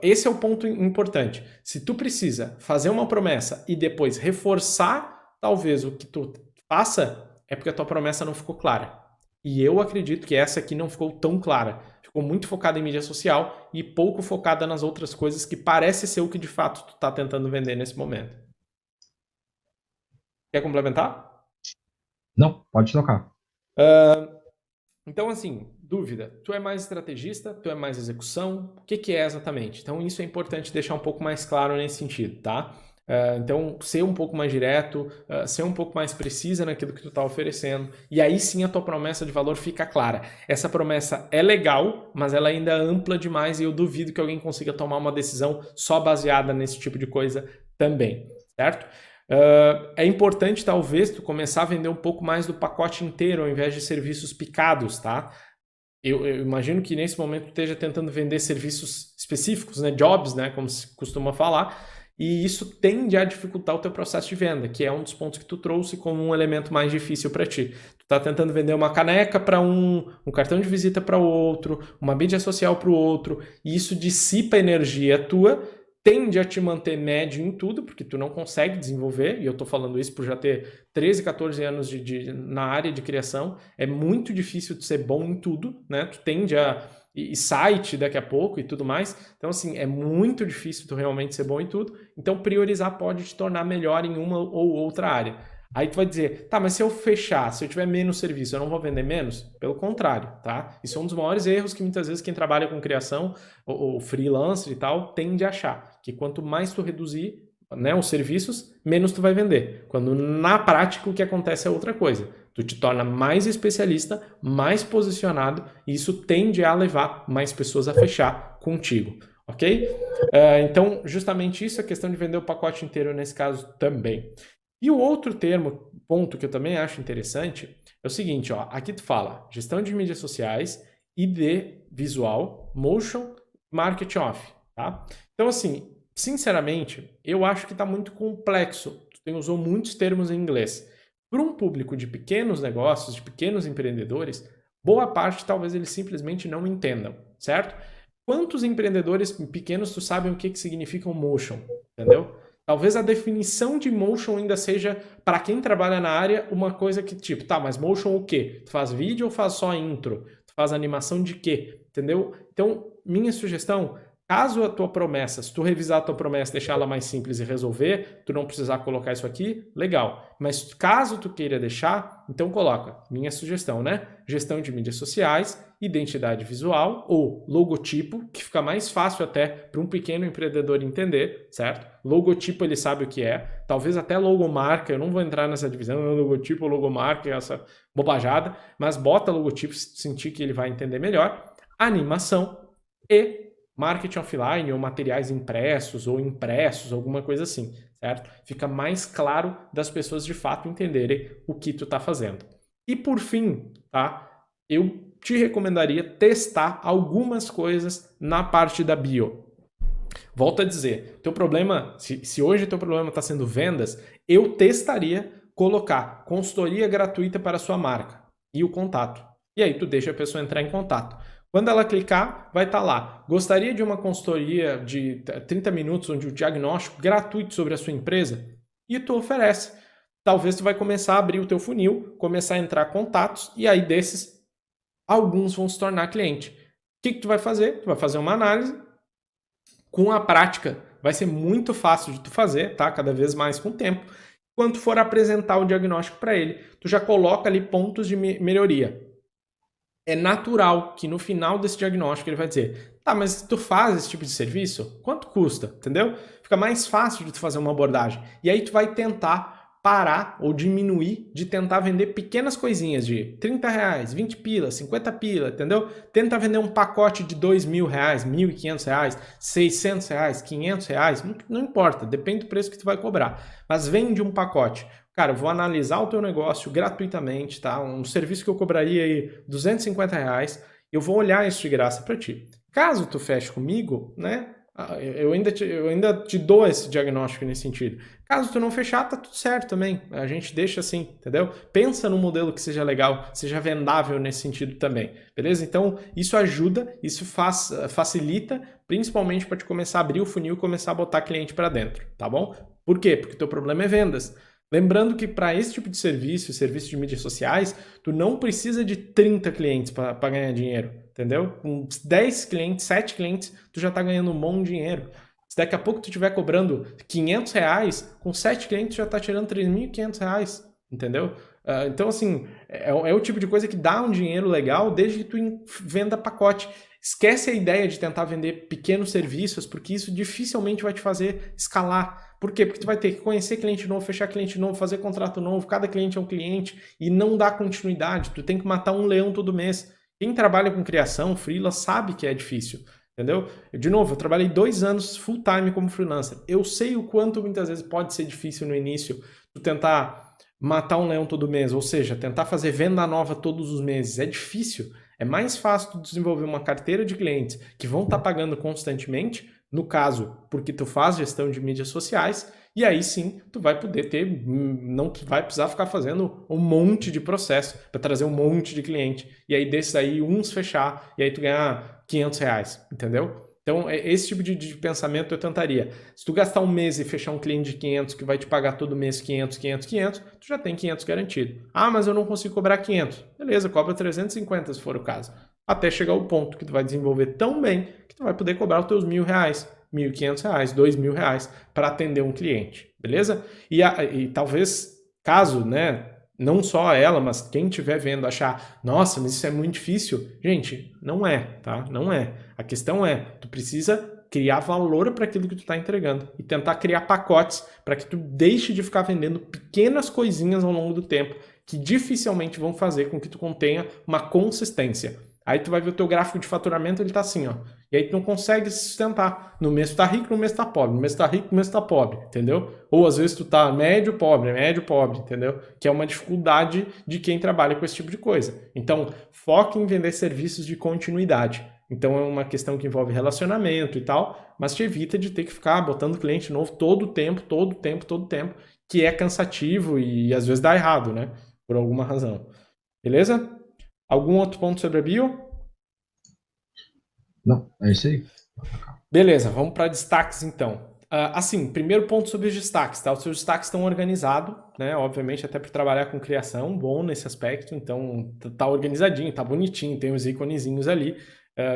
Esse é o ponto importante. Se tu precisa fazer uma promessa e depois reforçar, talvez, o que tu faça, é porque a tua promessa não ficou clara. E eu acredito que essa aqui não ficou tão clara. Ficou muito focada em mídia social e pouco focada nas outras coisas que parece ser o que de fato tu tá tentando vender nesse momento. Quer complementar? Não, pode tocar. Então, assim, dúvida. Tu é mais estrategista? Tu é mais execução? O que é exatamente? Então, isso é importante deixar um pouco mais claro nesse sentido, tá? Então, ser um pouco mais direto, ser um pouco mais precisa naquilo que tu está oferecendo. E aí sim a tua promessa de valor fica clara. Essa promessa é legal, mas ela ainda é ampla demais e eu duvido que alguém consiga tomar uma decisão só baseada nesse tipo de coisa também, certo? É importante, talvez, tu começar a vender um pouco mais do pacote inteiro, ao invés de serviços picados, tá? Eu imagino que nesse momento tu esteja tentando vender serviços específicos, né? Jobs, né? Como se costuma falar. E isso tende a dificultar o teu processo de venda, que é um dos pontos que tu trouxe como um elemento mais difícil para ti. Tu está tentando vender uma caneca para um cartão de visita para o outro, uma mídia social para o outro, e isso dissipa energia tua, tende a te manter médio em tudo, porque tu não consegue desenvolver, e eu estou falando isso por já ter 13, 14 anos na área de criação, é muito difícil de ser bom em tudo, né? Tu tende a... e site daqui a pouco e tudo mais, então assim, é muito difícil tu realmente ser bom em tudo, então priorizar pode te tornar melhor em uma ou outra área. Aí tu vai dizer, tá, mas se eu fechar, se eu tiver menos serviço, eu não vou vender menos? Pelo contrário, tá? Isso é um dos maiores erros que muitas vezes quem trabalha com criação, ou freelancer e tal, tende a achar, que quanto mais tu reduzir, né, os serviços, menos tu vai vender. Quando na prática o que acontece é outra coisa. Tu te torna mais especialista, mais posicionado, e isso tende a levar mais pessoas a fechar contigo, ok? Então, justamente isso, a questão de vender o pacote inteiro nesse caso também. E o outro ponto que eu também acho interessante, é o seguinte, ó, aqui tu fala gestão de mídias sociais, ID visual, motion, market off, tá? Então, assim, sinceramente, eu acho que está muito complexo. Tu usou muitos termos em inglês. Para um público de pequenos negócios, de pequenos empreendedores, boa parte talvez eles simplesmente não entendam, certo? Quantos empreendedores pequenos tu sabem o que significa um motion, entendeu? Talvez a definição de motion ainda seja, para quem trabalha na área, uma coisa que tipo, tá, mas motion o quê? Tu faz vídeo ou faz só intro? Tu faz animação de quê? Entendeu? Então, minha sugestão, caso a tua promessa, se tu revisar a tua promessa, deixar ela mais simples e resolver, tu não precisar colocar isso aqui, legal. Mas caso tu queira deixar, então coloca, minha sugestão, né? Gestão de mídias sociais, identidade visual ou logotipo, que fica mais fácil até para um pequeno empreendedor entender, certo? Logotipo ele sabe o que é, talvez até logomarca, eu não vou entrar nessa divisão, logotipo, logomarca, essa bobajada, mas bota logotipo se sentir que ele vai entender melhor. Animação e marketing offline ou materiais impressos ou impressos, alguma coisa assim, certo? Fica mais claro das pessoas de fato entenderem o que tu tá fazendo. E por fim, tá? Eu te recomendaria testar algumas coisas na parte da bio. Volto a dizer, teu problema, se hoje teu problema está sendo vendas, eu testaria colocar consultoria gratuita para a sua marca e o contato. E aí tu deixa a pessoa entrar em contato. Quando ela clicar, vai estar lá. Gostaria de uma consultoria de 30 minutos, onde o diagnóstico gratuito sobre a sua empresa? E tu oferece. Talvez tu vai começar a abrir o teu funil, começar a entrar contatos, e aí desses, alguns vão se tornar cliente. O que tu vai fazer? Tu vai fazer uma análise. Com a prática, vai ser muito fácil de tu fazer, tá? Cada vez mais com o tempo. Quando tu for apresentar o diagnóstico para ele, tu já coloca ali pontos de melhoria. É natural que no final desse diagnóstico ele vai dizer, tá, mas tu faz esse tipo de serviço? Quanto custa? Entendeu? Fica mais fácil de tu fazer uma abordagem. E aí tu vai tentar parar ou diminuir de tentar vender pequenas coisinhas de 30 reais, 20 pila, 50 pila, entendeu? Tenta vender um pacote de 2.000 reais, 1.500 reais, 600 reais, 500 reais, não importa, depende do preço que tu vai cobrar. Mas vende um pacote. Cara, eu vou analisar o teu negócio gratuitamente, tá? Um serviço que eu cobraria aí 250 reais, eu vou olhar isso de graça para ti. Caso tu feche comigo, né? Eu ainda te dou esse diagnóstico nesse sentido. Caso tu não fechar, tá tudo certo também. A gente deixa assim, entendeu? Pensa num modelo que seja legal, seja vendável nesse sentido também, beleza? Então, isso ajuda, isso facilita, principalmente para te começar a abrir o funil e começar a botar cliente para dentro, tá bom? Por quê? Porque o teu problema é vendas. Lembrando que para esse tipo de serviço de mídias sociais, tu não precisa de 30 clientes para ganhar dinheiro, entendeu? Com 10 clientes, 7 clientes, tu já está ganhando um bom dinheiro. Se daqui a pouco tu estiver cobrando 500 reais, com 7 clientes tu já está tirando 3.500 reais, entendeu? Então, assim, é o tipo de coisa que dá um dinheiro legal desde que tu venda pacote. Esquece a ideia de tentar vender pequenos serviços, porque isso dificilmente vai te fazer escalar. Por quê? Porque tu vai ter que conhecer cliente novo, fechar cliente novo, fazer contrato novo, cada cliente é um cliente e não dá continuidade. Tu tem que matar um leão todo mês. Quem trabalha com criação, freela, sabe que é difícil, entendeu? De novo, eu trabalhei 2 anos full time como freelancer. Eu sei o quanto muitas vezes pode ser difícil no início tu tentar matar um leão todo mês, ou seja, tentar fazer venda nova todos os meses. É difícil. É mais fácil tu desenvolver uma carteira de clientes que vão estar pagando constantemente, no caso, porque tu faz gestão de mídias sociais, e aí sim tu vai poder ter, não vai precisar ficar fazendo um monte de processo para trazer um monte de cliente, e aí desses aí uns fechar, e aí tu ganhar 500 reais, entendeu? Então, esse tipo de pensamento eu tentaria. Se tu gastar um mês e fechar um cliente de 500 que vai te pagar todo mês 500, 500, 500, tu já tem 500 garantido. Ah, mas eu não consigo cobrar 500. Beleza, cobra 350 se for o caso. Até chegar ao ponto que tu vai desenvolver tão bem que tu vai poder cobrar os teus R$1.000, R$1.500, R$2.000 para atender um cliente. Beleza? E talvez, caso, né? Não só ela, mas quem estiver vendo achar, nossa, mas isso é muito difícil. Gente, não é, tá? Não é. A questão é, tu precisa criar valor para aquilo que tu está entregando e tentar criar pacotes para que tu deixe de ficar vendendo pequenas coisinhas ao longo do tempo que dificilmente vão fazer com que tu contenha uma consistência. Aí tu vai ver o teu gráfico de faturamento, ele tá assim, ó. E aí tu não consegue se sustentar. No mês tu tá rico, no mês tu tá pobre. No mês tu tá rico, no mês tu tá pobre, entendeu? Ou às vezes tu tá médio, pobre, entendeu? Que é uma dificuldade de quem trabalha com esse tipo de coisa. Então, foque em vender serviços de continuidade. Então é uma questão que envolve relacionamento e tal, mas te evita de ter que ficar botando cliente novo todo o tempo, que é cansativo e às vezes dá errado, né? Por alguma razão. Beleza? Algum outro ponto sobre a bio? Não, é isso aí. Beleza, vamos para destaques então. Assim, primeiro ponto sobre os destaques, tá? Os seus destaques estão organizados, né? Obviamente, até para trabalhar com criação, bom nesse aspecto. Então, tá organizadinho, tá bonitinho, tem os íconezinhos ali.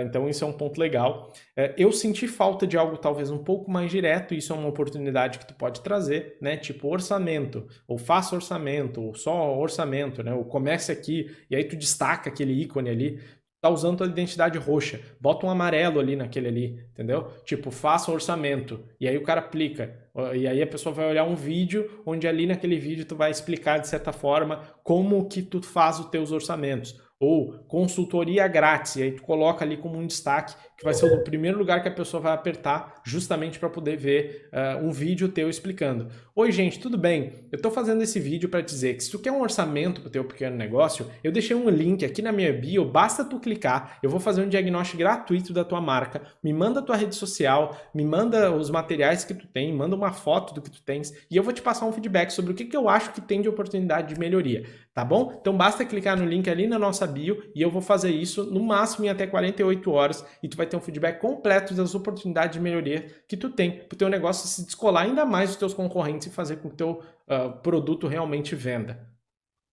Então, isso é um ponto legal. Eu senti falta de algo talvez um pouco mais direto, isso é uma oportunidade que tu pode trazer, né? Tipo orçamento, ou faça orçamento, ou só orçamento, né? Ou comece aqui, e aí tu destaca aquele ícone ali. Tá usando a identidade roxa, bota um amarelo ali naquele ali, entendeu? Tipo, faça um orçamento, e aí o cara aplica, e aí a pessoa vai olhar um vídeo, onde ali naquele vídeo tu vai explicar de certa forma como que tu faz os teus orçamentos, ou consultoria grátis, e aí tu coloca ali como um destaque, que vai ser o primeiro lugar que a pessoa vai apertar, justamente para poder ver um vídeo teu explicando. Oi gente, tudo bem? Eu estou fazendo esse vídeo para dizer que se tu quer um orçamento para o teu pequeno negócio, eu deixei um link aqui na minha bio, basta tu clicar, eu vou fazer um diagnóstico gratuito da tua marca, me manda a tua rede social, me manda os materiais que tu tem, manda uma foto do que tu tens, e eu vou te passar um feedback sobre o que eu acho que tem de oportunidade de melhoria, tá bom? Então basta clicar no link ali na nossa bio, e eu vou fazer isso no máximo em até 48 horas, e tu vai ter um feedback completo das oportunidades de melhoria que tu tem para o teu negócio se descolar ainda mais dos teus concorrentes e fazer com que o teu produto realmente venda.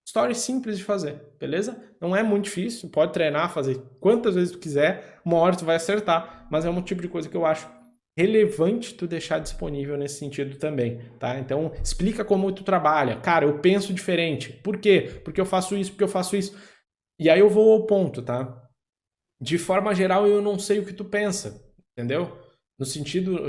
Story simples de fazer, beleza? Não é muito difícil, pode treinar, fazer quantas vezes tu quiser, uma hora tu vai acertar, mas é um tipo de coisa que eu acho relevante tu deixar disponível nesse sentido também, tá? Então, explica como tu trabalha. Cara, eu penso diferente. Por quê? Porque eu faço isso, porque eu faço isso. E aí eu vou ao ponto, tá? De forma geral, eu não sei o que tu pensa, entendeu? No sentido,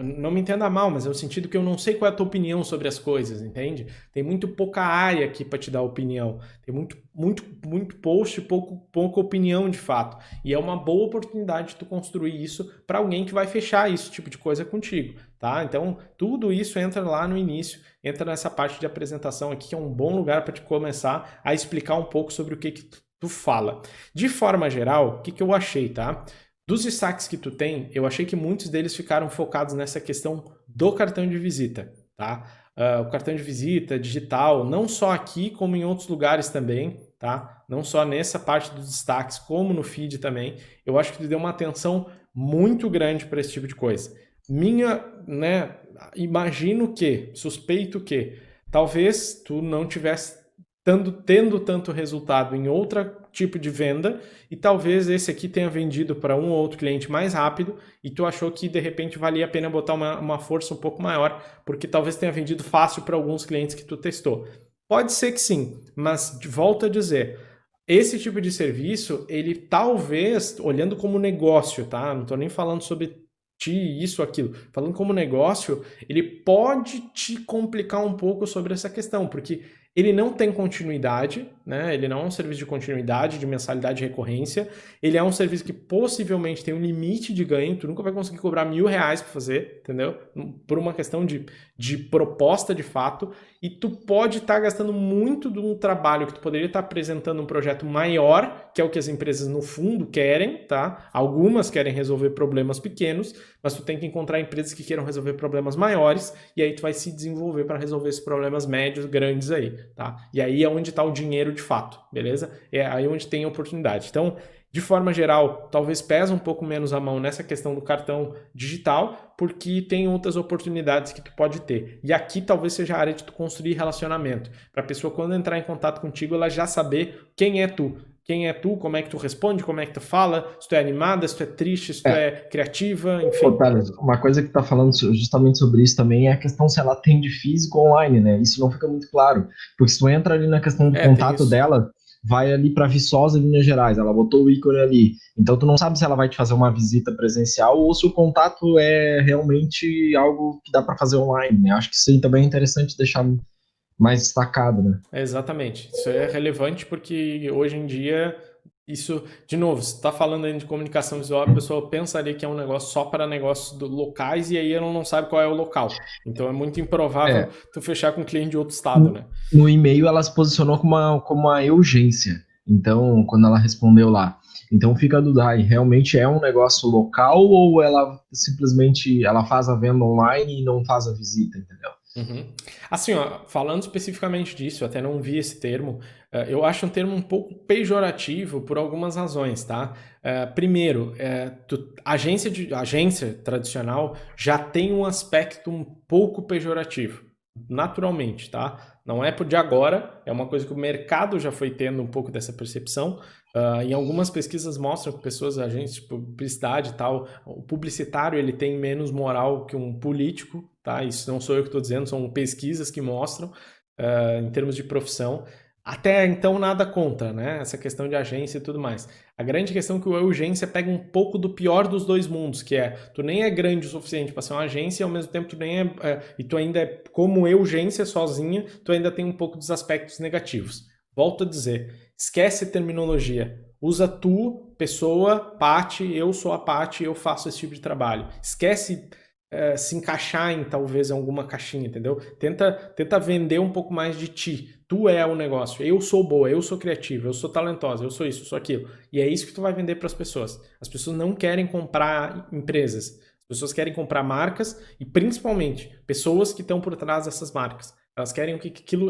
não me entenda mal, mas é no sentido que eu não sei qual é a tua opinião sobre as coisas, entende? Tem muito pouca área aqui para te dar opinião. Tem muito post e pouca opinião de fato. E é uma boa oportunidade de tu construir isso para alguém que vai fechar esse tipo de coisa contigo, tá? Então, tudo isso entra lá no início, entra nessa parte de apresentação aqui, que é um bom lugar para te começar a explicar um pouco sobre o que tu fala. De forma geral, o que eu achei, tá? Dos destaques que tu tem, eu achei que muitos deles ficaram focados nessa questão do cartão de visita, tá? O cartão de visita digital, não só aqui, como em outros lugares também, tá? Não só nessa parte dos destaques, como no feed também. Eu acho que tu deu uma atenção muito grande para esse tipo de coisa. Imagino que, suspeito que, talvez tu não tivesse tendo tanto resultado em outro tipo de venda e talvez esse aqui tenha vendido para um ou outro cliente mais rápido e tu achou que de repente valia a pena botar uma força um pouco maior porque talvez tenha vendido fácil para alguns clientes que tu testou. Pode ser que sim, mas volto a dizer, esse tipo de serviço, ele talvez, olhando como negócio, tá? Não estou nem falando sobre ti, isso, aquilo. Falando como negócio, ele pode te complicar um pouco sobre essa questão, porque ele não tem continuidade, né? Ele não é um serviço de continuidade, de mensalidade de recorrência. Ele é um serviço que possivelmente tem um limite de ganho. Tu nunca vai conseguir cobrar R$1.000 para fazer, entendeu? Por uma questão de proposta de fato. E tu pode estar gastando muito de um trabalho que tu poderia estar apresentando um projeto maior, que é o que as empresas no fundo querem, tá? Algumas querem resolver problemas pequenos, mas tu tem que encontrar empresas que queiram resolver problemas maiores e aí tu vai se desenvolver para resolver esses problemas médios, grandes aí, tá? E aí é onde está o dinheiro de fato, beleza? É aí onde tem a oportunidade. Então, de forma geral, talvez pesa um pouco menos a mão nessa questão do cartão digital, porque tem outras oportunidades que tu pode ter. E aqui talvez seja a área de tu construir relacionamento. Para a pessoa, quando entrar em contato contigo, ela já saber quem é tu. Quem é tu, como é que tu responde, como é que tu fala, se tu é animada, se tu é triste, se tu é criativa, enfim. Pô, Thales, uma coisa que tu tá falando justamente sobre isso também é a questão se ela atende físico ou online, né? Isso não fica muito claro. Porque se tu entra ali na questão do contato dela, vai ali para Viçosa, Minas Gerais, ela botou o ícone ali. Então tu não sabe se ela vai te fazer uma visita presencial ou se o contato é realmente algo que dá para fazer online, né? Acho que isso aí também é interessante deixar mais destacado, né? Exatamente. Isso é relevante porque hoje em dia, isso, de novo, você está falando aí de comunicação visual, a pessoa pensaria que é um negócio só para negócios locais e aí ela não sabe qual é o local. Então é muito improvável É, tu fechar com um cliente de outro estado, né? no e-mail ela se posicionou como uma urgência. Então, quando ela respondeu lá. Então fica a dúvida, realmente é um negócio local ou ela simplesmente ela faz a venda online e não faz a visita, entendeu? Uhum. Assim, ó, falando especificamente disso, eu até não vi esse termo, eu acho um termo um pouco pejorativo por algumas razões, tá? Primeiro, agência tradicional já tem um aspecto um pouco pejorativo, naturalmente, tá? Não é por de agora, é uma coisa que o mercado já foi tendo um pouco dessa percepção. Em algumas pesquisas mostram que pessoas, agências de publicidade e tal, o publicitário ele tem menos moral que um político, tá? Isso não sou eu que estou dizendo, são pesquisas que mostram em termos de profissão. Até então nada contra, né? Essa questão de agência e tudo mais. A grande questão é que o urgência pega um pouco do pior dos dois mundos, que é tu nem é grande o suficiente para ser uma agência e ao mesmo tempo tu nem e tu ainda é como urgência sozinha, tu ainda tem um pouco dos aspectos negativos. Volto a dizer, esquece terminologia. Usa tu, pessoa, Paty, eu sou a Paty, eu faço esse tipo de trabalho. Esquece se encaixar em talvez em alguma caixinha, entendeu? Tenta vender um pouco mais de ti. Tu é o negócio. Eu sou boa, eu sou criativa, eu sou talentosa, eu sou isso, eu sou aquilo. E é isso que tu vai vender para as pessoas. As pessoas não querem comprar empresas. As pessoas querem comprar marcas e principalmente pessoas que estão por trás dessas marcas. Elas querem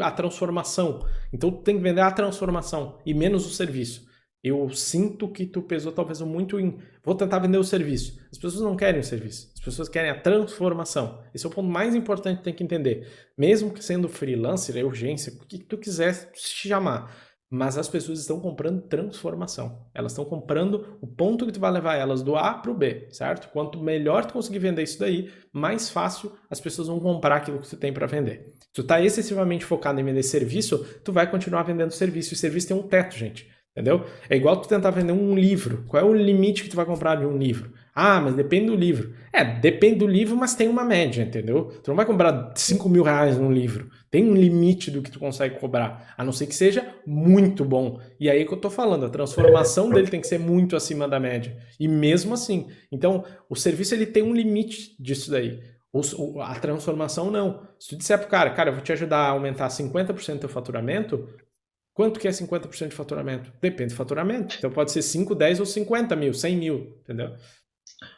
a transformação. Então tu tem que vender a transformação e menos o serviço. Eu sinto que tu pesou talvez muito em vou tentar vender o serviço. As pessoas não querem o serviço, as pessoas querem a transformação. Esse é o ponto mais importante que tem que entender. Mesmo que sendo freelancer, é urgência, o que tu quiser te chamar, mas as pessoas estão comprando transformação. Elas estão comprando o ponto que tu vai levar elas do A para o B, certo? Quanto melhor tu conseguir vender isso daí, mais fácil as pessoas vão comprar aquilo que tu tem para vender. Se tu tá excessivamente focado em vender serviço, tu vai continuar vendendo serviço. E serviço tem um teto, gente. Entendeu? É igual tu tentar vender um livro. Qual é o limite que tu vai comprar de um livro? Ah, mas depende do livro. Depende do livro, mas tem uma média, entendeu? Tu não vai comprar 5 mil reais num livro. Tem um limite do que tu consegue cobrar. A não ser que seja muito bom. E aí que eu tô falando, a transformação dele tem que ser muito acima da média. E mesmo assim. Então, o serviço ele tem um limite disso daí. A transformação não. Se tu disser pro cara, eu vou te ajudar a aumentar 50% do teu faturamento, quanto que é 50% de faturamento? Depende do faturamento. Então pode ser 5, 10 ou 50 mil, 100 mil, entendeu?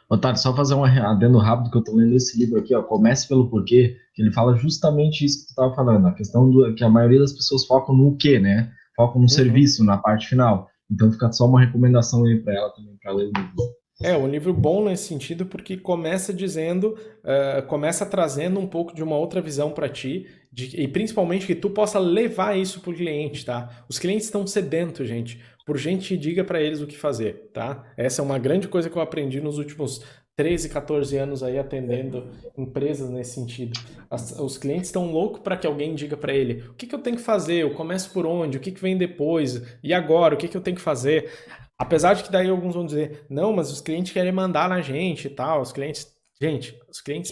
Otávio, só fazer um adendo rápido que eu tô lendo esse livro aqui, ó, Comece pelo Porquê, que ele fala justamente isso que tu estava falando, a questão que a maioria das pessoas focam no quê, né? Focam no serviço, na parte final. Então fica só uma recomendação aí para ela também, para ler o livro. É um livro bom nesse sentido porque começa dizendo, começa trazendo um pouco de uma outra visão para ti e principalmente que tu possa levar isso para o cliente, tá? Os clientes estão sedentos, gente, por gente que diga para eles o que fazer, tá? Essa é uma grande coisa que eu aprendi nos últimos 13, 14 anos aí atendendo empresas nesse sentido. Os clientes estão loucos para que alguém diga para ele o que eu tenho que fazer, eu começo por onde, o que vem depois, e agora, o que eu tenho que fazer. Apesar de que daí alguns vão dizer, não, mas os clientes querem mandar na gente e tal, os clientes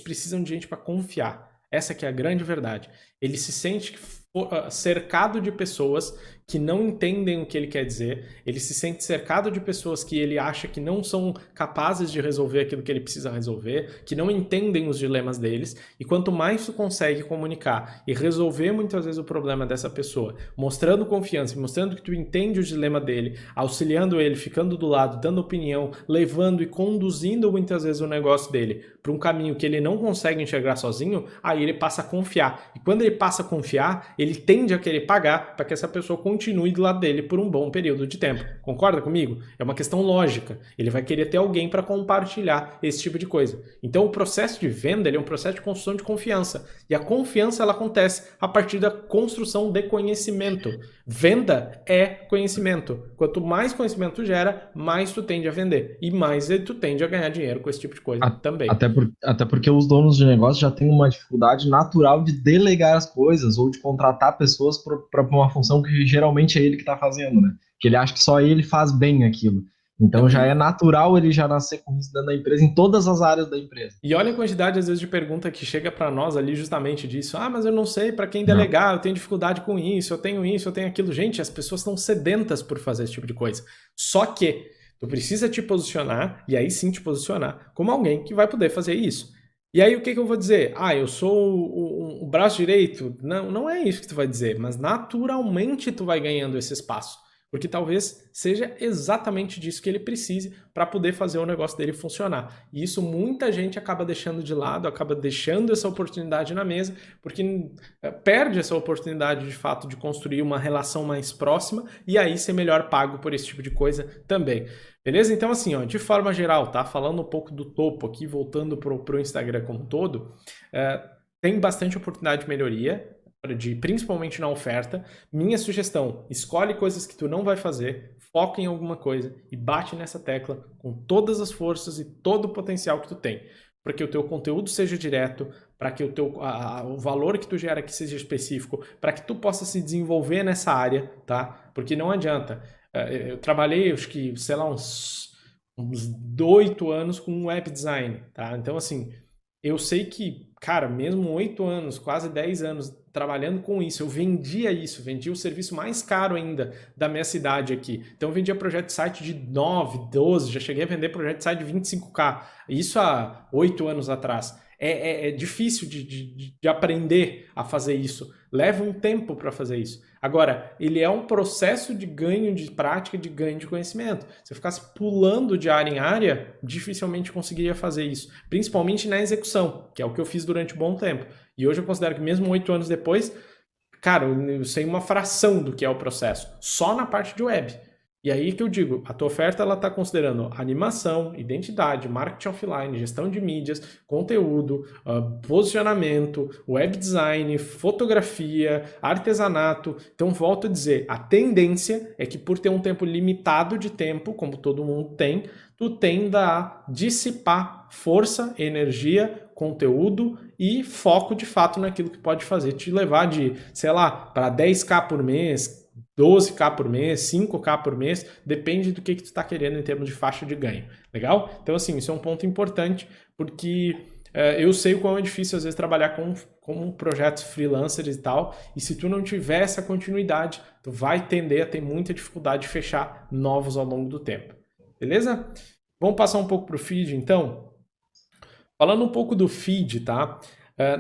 precisam de gente para confiar. Essa que é a grande verdade. Ele se sente cercado de pessoas que não entendem o que ele quer dizer, ele se sente cercado de pessoas que ele acha que não são capazes de resolver aquilo que ele precisa resolver, que não entendem os dilemas deles, e quanto mais tu consegue comunicar e resolver muitas vezes o problema dessa pessoa, mostrando confiança, mostrando que tu entende o dilema dele, auxiliando ele, ficando do lado, dando opinião, levando e conduzindo muitas vezes o negócio dele para um caminho que ele não consegue enxergar sozinho, aí ele passa a confiar. E quando ele passa a confiar, ele tende a querer pagar para que essa pessoa continue do lado dele por um bom período de tempo. Concorda comigo? É uma questão lógica. Ele vai querer ter alguém para compartilhar esse tipo de coisa. Então o processo de venda ele é um processo de construção de confiança. E a confiança ela acontece a partir da construção de conhecimento. Venda é conhecimento. Quanto mais conhecimento tu gera, mais tu tende a vender. E mais tu tende a ganhar dinheiro com esse tipo de coisa também. Até porque os donos de negócio já têm uma dificuldade natural de delegar as coisas ou de contratar pessoas para uma função que geralmente geralmente é ele que está fazendo, né? Que ele acha que só ele faz bem aquilo. Então já é natural ele já nascer com isso dentro da empresa, em todas as áreas da empresa. E olha a quantidade, às vezes, de pergunta que chega para nós ali justamente disso. Ah, mas eu não sei para quem Não. delegar, eu tenho dificuldade com isso, eu tenho aquilo. Gente, as pessoas estão sedentas por fazer esse tipo de coisa. Só que tu precisa te posicionar, e aí sim te posicionar, como alguém que vai poder fazer isso. E aí o que eu vou dizer? Ah, eu sou o braço direito? Não, não é isso que tu vai dizer, mas naturalmente tu vai ganhando esse espaço. Porque talvez seja exatamente disso que ele precise para poder fazer o negócio dele funcionar. E isso muita gente acaba deixando de lado, acaba deixando essa oportunidade na mesa, porque perde essa oportunidade de fato de construir uma relação mais próxima e aí ser melhor pago por esse tipo de coisa também. Beleza? Então, assim, ó, de forma geral, tá? Falando um pouco do topo aqui, voltando pro Instagram como um todo, tem bastante oportunidade de melhoria, principalmente na oferta. Minha sugestão, escolhe coisas que tu não vai fazer, foca em alguma coisa e bate nessa tecla com todas as forças e todo o potencial que tu tem, para que o teu conteúdo seja direto, para que o valor que tu gera aqui seja específico, para que tu possa se desenvolver nessa área, tá? Porque não adianta. Eu trabalhei, acho que, sei lá, uns 8 anos com web design, tá? Então, assim, eu sei que, cara, mesmo 8 anos, quase 10 anos trabalhando com isso, eu vendia isso, vendia o serviço mais caro ainda da minha cidade aqui. Então eu vendia projeto de site de 9, 12, já cheguei a vender projeto de site de 25K. Isso há 8 anos atrás. É difícil de aprender a fazer isso. Leva um tempo para fazer isso. Agora, ele é um processo de ganho de prática, de ganho de conhecimento. Se eu ficasse pulando de área em área, dificilmente conseguiria fazer isso. Principalmente na execução, que é o que eu fiz durante um bom tempo. E hoje eu considero que mesmo 8 anos depois, cara, eu sei uma fração do que é o processo. Só na parte de web. E aí que eu digo, a tua oferta ela está considerando animação, identidade, marketing offline, gestão de mídias, conteúdo, posicionamento, web design, fotografia, artesanato. Então, volto a dizer, a tendência é que por ter um tempo limitado de tempo, como todo mundo tem, tu tenda a dissipar força, energia, conteúdo e foco de fato naquilo que pode fazer te levar de, sei lá, para 10K por mês, 12K por mês, 5K por mês, depende do que tu está querendo em termos de faixa de ganho, legal? Então, assim, isso é um ponto importante, porque eu sei o quão é difícil, às vezes, trabalhar com projetos freelancers e tal, e se tu não tiver essa continuidade, tu vai tender a ter muita dificuldade de fechar novos ao longo do tempo, beleza? Vamos passar um pouco para o feed, então? Falando um pouco do feed, tá?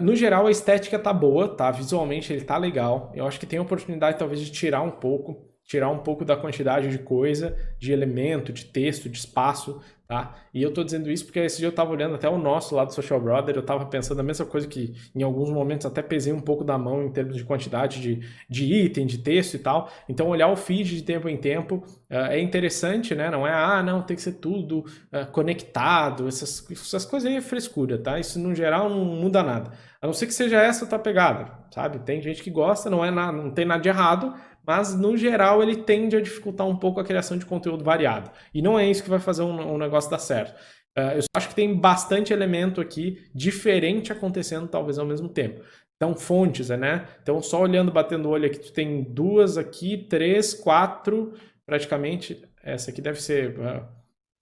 No geral, a estética tá boa, tá? Visualmente ele tá legal. Eu acho que tem a oportunidade talvez de tirar um pouco da quantidade de coisa, de elemento, de texto, de espaço, tá? E eu tô dizendo isso porque esse dia eu tava olhando até o nosso lá do Social Brother, eu tava pensando a mesma coisa que em alguns momentos até pesei um pouco da mão em termos de quantidade de item, de texto e tal. Então olhar o feed de tempo em tempo é interessante, né? Não é, não, tem que ser tudo conectado, essas coisas aí é frescura, tá? Isso no geral não muda nada. A não ser que seja essa a tua pegada, sabe? Tem gente que gosta, não tem nada de errado, mas no geral ele tende a dificultar um pouco a criação de conteúdo variado. E não é isso que vai fazer um negócio dar certo. Eu acho que tem bastante elemento aqui diferente acontecendo talvez ao mesmo tempo. Então, fontes, né? Então, só olhando, batendo o olho aqui, tu tem 2 aqui, 3, 4, praticamente. Essa aqui deve ser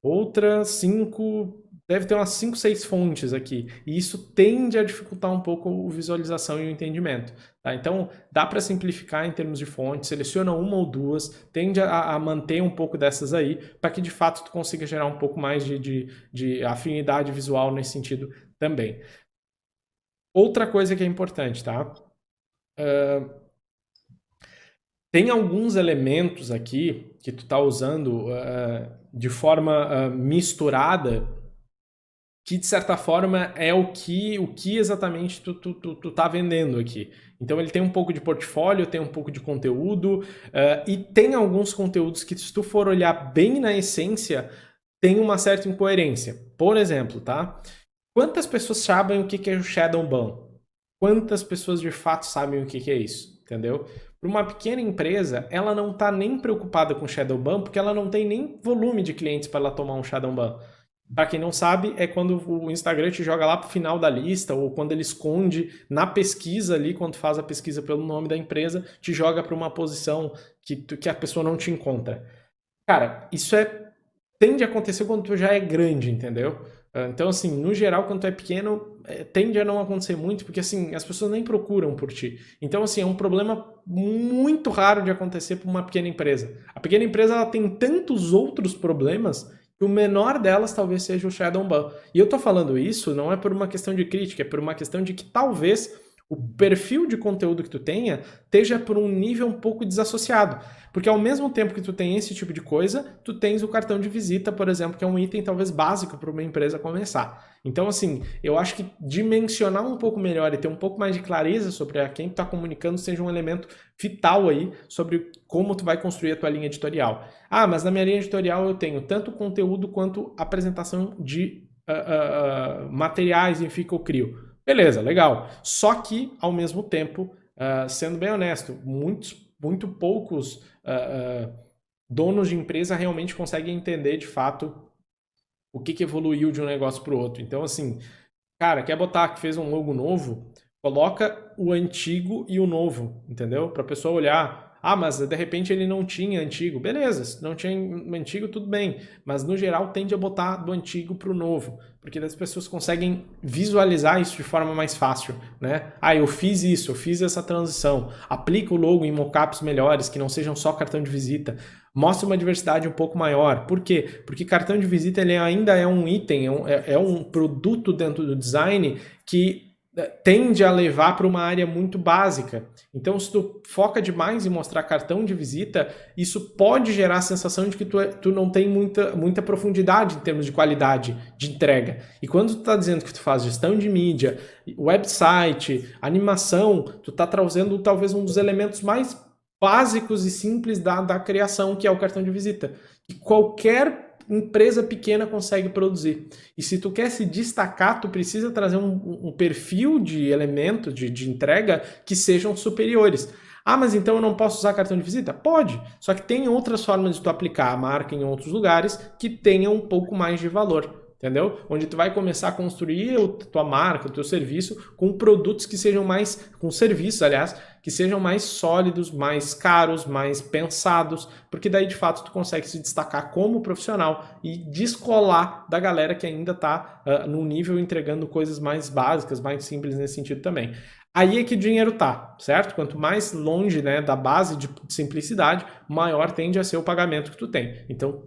outra, 5... Deve ter umas 5, 6 fontes aqui. E isso tende a dificultar um pouco a visualização e o entendimento. Tá? Então, dá para simplificar em termos de fontes, seleciona uma ou duas, tende a manter um pouco dessas aí, para que de fato tu consiga gerar um pouco mais de afinidade visual nesse sentido também. Outra coisa que é importante, tá? Tem alguns elementos aqui que tu tá usando de forma misturada, que de certa forma é o que exatamente tu tá vendendo aqui. Então ele tem um pouco de portfólio, tem um pouco de conteúdo, e tem alguns conteúdos que se tu for olhar bem na essência, tem uma certa incoerência. Por exemplo, tá? Quantas pessoas sabem o que é o shadow ban? Quantas pessoas de fato sabem o que é isso? Entendeu? Para uma pequena empresa, ela não está nem preocupada com shadow ban, porque ela não tem nem volume de clientes para ela tomar um shadow ban. Para quem não sabe, é quando o Instagram te joga lá pro final da lista, ou quando ele esconde na pesquisa ali, quando tu faz a pesquisa pelo nome da empresa, te joga para uma posição que a pessoa não te encontra. Cara, tende a acontecer quando tu já é grande, entendeu? Então, assim, no geral, quando tu é pequeno, tende a não acontecer muito, porque, assim, as pessoas nem procuram por ti. Então, assim, é um problema muito raro de acontecer para uma pequena empresa. A pequena empresa, ela tem tantos outros problemas que o menor delas talvez seja o shadow ban. E eu tô falando isso não é por uma questão de crítica, é por uma questão de que talvez o perfil de conteúdo que tu tenha esteja por um nível um pouco desassociado. Porque ao mesmo tempo que tu tem esse tipo de coisa, tu tens o cartão de visita, por exemplo, que é um item talvez básico para uma empresa começar. Então, assim, eu acho que dimensionar um pouco melhor e ter um pouco mais de clareza sobre a quem tu está comunicando seja um elemento vital aí sobre como tu vai construir a tua linha editorial. Ah, mas na minha linha editorial eu tenho tanto conteúdo quanto apresentação de materiais, enfim, que eu crio. Beleza, legal. Só que, ao mesmo tempo, sendo bem honesto, muito poucos donos de empresa realmente conseguem entender de fato o que evoluiu de um negócio para o outro. Então, assim, cara, quer botar que fez um logo novo, coloca o antigo e o novo, entendeu? Para a pessoa olhar. Ah, mas de repente ele não tinha antigo. Beleza, se não tinha antigo, tudo bem. Mas no geral tende a botar do antigo para o novo. Porque as pessoas conseguem visualizar isso de forma mais fácil, né? Ah, eu fiz isso, eu fiz essa transição. Aplica o logo em mockups melhores, que não sejam só cartão de visita. Mostra uma diversidade um pouco maior. Por quê? Porque cartão de visita ele ainda é um item, é um produto dentro do design que tende a levar para uma área muito básica. Então, se tu foca demais em mostrar cartão de visita, isso pode gerar a sensação de que tu não tem muita profundidade em termos de qualidade de entrega. E quando tu está dizendo que tu faz gestão de mídia, website, animação, tu está trazendo talvez um dos elementos mais básicos e simples da criação, que é o cartão de visita. Que qualquer empresa pequena consegue produzir. E se tu quer se destacar, tu precisa trazer um perfil de elementos de entrega que sejam superiores. Ah, mas então eu não posso usar cartão de visita? Pode, só que tem outras formas de tu aplicar a marca em outros lugares que tenham um pouco mais de valor. Entendeu? Onde tu vai começar a construir a tua marca, o teu serviço com produtos que sejam mais, com serviços, aliás, que sejam mais sólidos, mais caros, mais pensados, porque daí de fato tu consegue se destacar como profissional e descolar da galera que ainda está num nível entregando coisas mais básicas, mais simples nesse sentido também. Aí é que o dinheiro tá, certo? Quanto mais longe, né, da base de simplicidade, maior tende a ser o pagamento que tu tem. Então,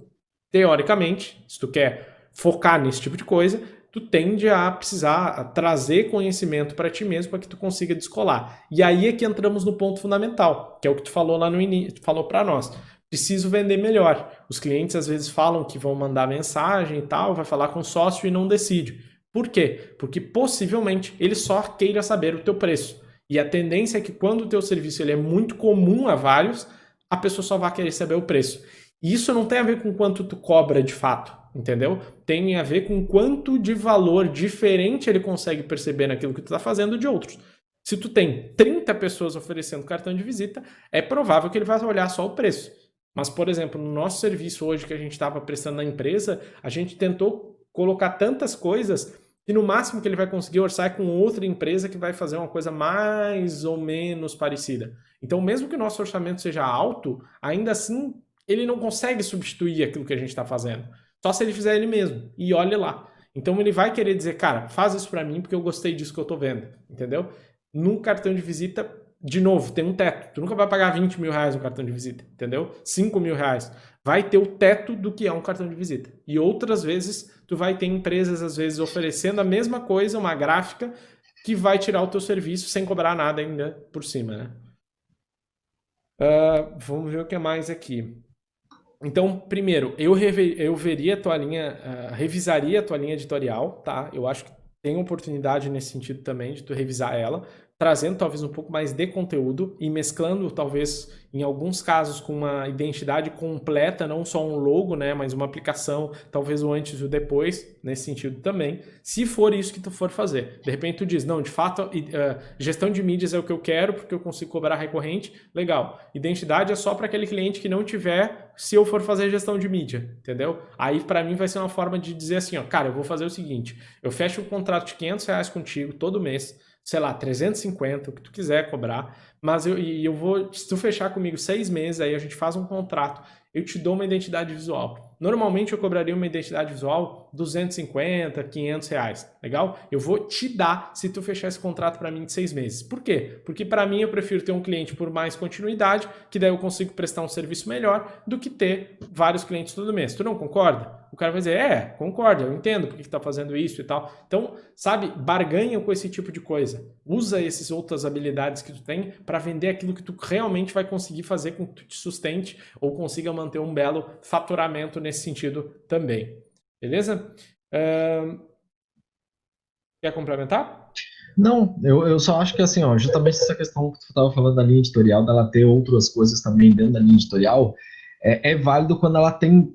teoricamente, se tu quer focar nesse tipo de coisa, tu tende a precisar trazer conhecimento para ti mesmo para que tu consiga descolar. E aí é que entramos no ponto fundamental, que é o que tu falou lá no início, tu falou para nós. Preciso vender melhor. Os clientes às vezes falam que vão mandar mensagem e tal, vai falar com o sócio e não decide. Por quê? Porque possivelmente ele só queira saber o teu preço. E a tendência é que quando o teu serviço ele é muito comum a vários, a pessoa só vai querer saber o preço. E isso não tem a ver com quanto tu cobra de fato. Entendeu? Tem a ver com quanto de valor diferente ele consegue perceber naquilo que tu está fazendo de outros. Se tu tem 30 pessoas oferecendo cartão de visita, é provável que ele vai olhar só o preço. Mas, por exemplo, no nosso serviço hoje que a gente estava prestando na empresa, a gente tentou colocar tantas coisas que no máximo que ele vai conseguir orçar é com outra empresa que vai fazer uma coisa mais ou menos parecida. Então, mesmo que o nosso orçamento seja alto, ainda assim ele não consegue substituir aquilo que a gente está fazendo. Só se ele fizer ele mesmo. E olhe lá. Então ele vai querer dizer, cara, faz isso para mim porque eu gostei disso que eu tô vendo. Entendeu? Num cartão de visita, de novo, tem um teto. Tu nunca vai pagar 20 mil reais no cartão de visita. Entendeu? 5 mil reais. Vai ter o teto do que é um cartão de visita. E outras vezes, tu vai ter empresas, às vezes, oferecendo a mesma coisa, uma gráfica, que vai tirar o teu serviço sem cobrar nada ainda por cima, né? Vamos ver o que mais aqui. Então, primeiro, eu veria a tua linha, revisaria a tua linha editorial, tá? Eu acho que tem oportunidade nesse sentido também de tu revisar ela, trazendo talvez um pouco mais de conteúdo e mesclando talvez em alguns casos com uma identidade completa, não só um logo, né, mas uma aplicação, talvez o antes e o depois, nesse sentido também, se for isso que tu for fazer. De repente tu diz, não, de fato, gestão de mídias é o que eu quero, porque eu consigo cobrar recorrente, legal. Identidade é só para aquele cliente que não tiver, se eu for fazer gestão de mídia, entendeu? Aí para mim vai ser uma forma de dizer assim, ó, cara, eu vou fazer o seguinte, eu fecho um contrato de R$ 500 contigo todo mês, sei lá, 350, o que tu quiser cobrar, mas eu vou, se tu fechar comigo 6 meses, aí a gente faz um contrato, eu te dou uma identidade visual. Normalmente eu cobraria uma identidade visual 250, R$ 500, legal? Eu vou te dar se tu fechar esse contrato para mim de 6 meses. Por quê? Porque para mim eu prefiro ter um cliente por mais continuidade, que daí eu consigo prestar um serviço melhor, do que ter vários clientes todo mês. Tu não concorda? O cara vai dizer, concordo, eu entendo porque que tá fazendo isso e tal. Então, sabe, barganha com esse tipo de coisa. Usa essas outras habilidades que tu tem para vender aquilo que tu realmente vai conseguir fazer com que tu te sustente ou consiga manter um belo faturamento nesse sentido também. Beleza? Quer complementar? Não, eu só acho que assim, ó, justamente essa questão que tu estava falando da linha editorial, dela ter outras coisas também dentro da linha editorial, é válido quando ela tem,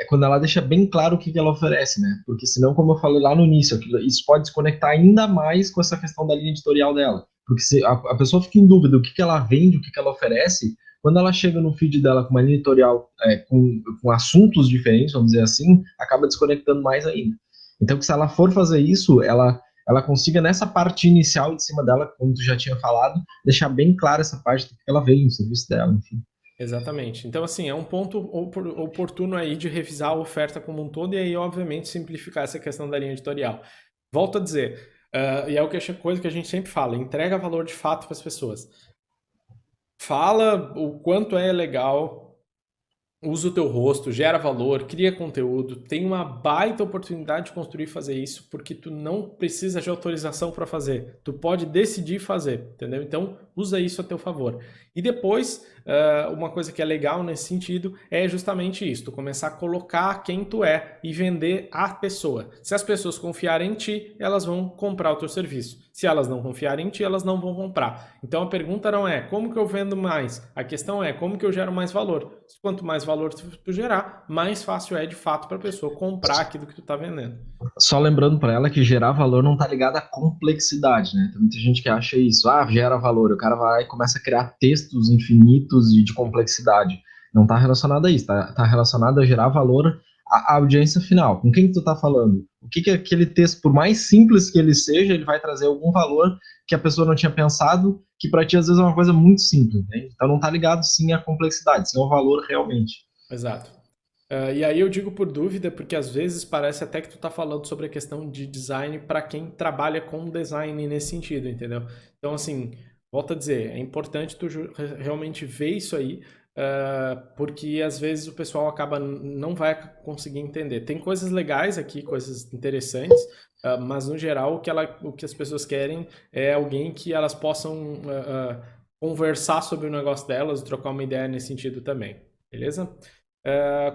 quando ela deixa bem claro o que ela oferece, né? Porque senão, como eu falei lá no início, isso pode desconectar ainda mais com essa questão da linha editorial dela. Porque se a pessoa fica em dúvida o que ela vende, o que ela oferece, quando ela chega no feed dela com uma linha editorial com assuntos diferentes, vamos dizer assim, acaba desconectando mais ainda. Então, que se ela for fazer isso, ela consiga, nessa parte inicial de cima dela, como tu já tinha falado, deixar bem clara essa parte do que ela veio no serviço dela, enfim. Exatamente. Então, assim, é um ponto oportuno aí de revisar a oferta como um todo e aí, obviamente, simplificar essa questão da linha editorial. Volto a dizer, e é coisa que a gente sempre fala, entrega valor de fato para as pessoas. Fala o quanto é legal, usa o teu rosto, gera valor, cria conteúdo, tem uma baita oportunidade de construir e fazer isso, porque tu não precisa de autorização para fazer, tu pode decidir fazer, entendeu? Então, usa isso a teu favor. E depois, uma coisa que é legal nesse sentido é justamente isso, tu começar a colocar quem tu é e vender a pessoa. Se as pessoas confiarem em ti, elas vão comprar o teu serviço. Se elas não confiarem em ti, elas não vão comprar. Então a pergunta não é como que eu vendo mais, a questão é como que eu gero mais valor. Quanto mais valor tu gerar, mais fácil é de fato para a pessoa comprar aquilo que tu está vendendo. Só lembrando para ela que gerar valor não está ligado à complexidade, né? Tem muita gente que acha isso, gera valor, o cara vai e começa a criar textos infinitos e de complexidade. Não está relacionado a isso, tá relacionado a gerar valor à audiência final. Com quem que tu está falando? O que aquele texto, por mais simples que ele seja, ele vai trazer algum valor que a pessoa não tinha pensado, que para ti às vezes é uma coisa muito simples, né? Então não está ligado sim à complexidade, sim ao valor realmente. Exato. E aí eu digo por dúvida, porque às vezes parece até que tu tá falando sobre a questão de design para quem trabalha com design nesse sentido, entendeu? Então, assim, volto a dizer, é importante tu realmente ver isso aí, porque às vezes o pessoal acaba não vai conseguir entender. Tem coisas legais aqui, coisas interessantes, mas no geral o que as pessoas querem é alguém que elas possam conversar sobre o negócio delas, trocar uma ideia nesse sentido também, beleza?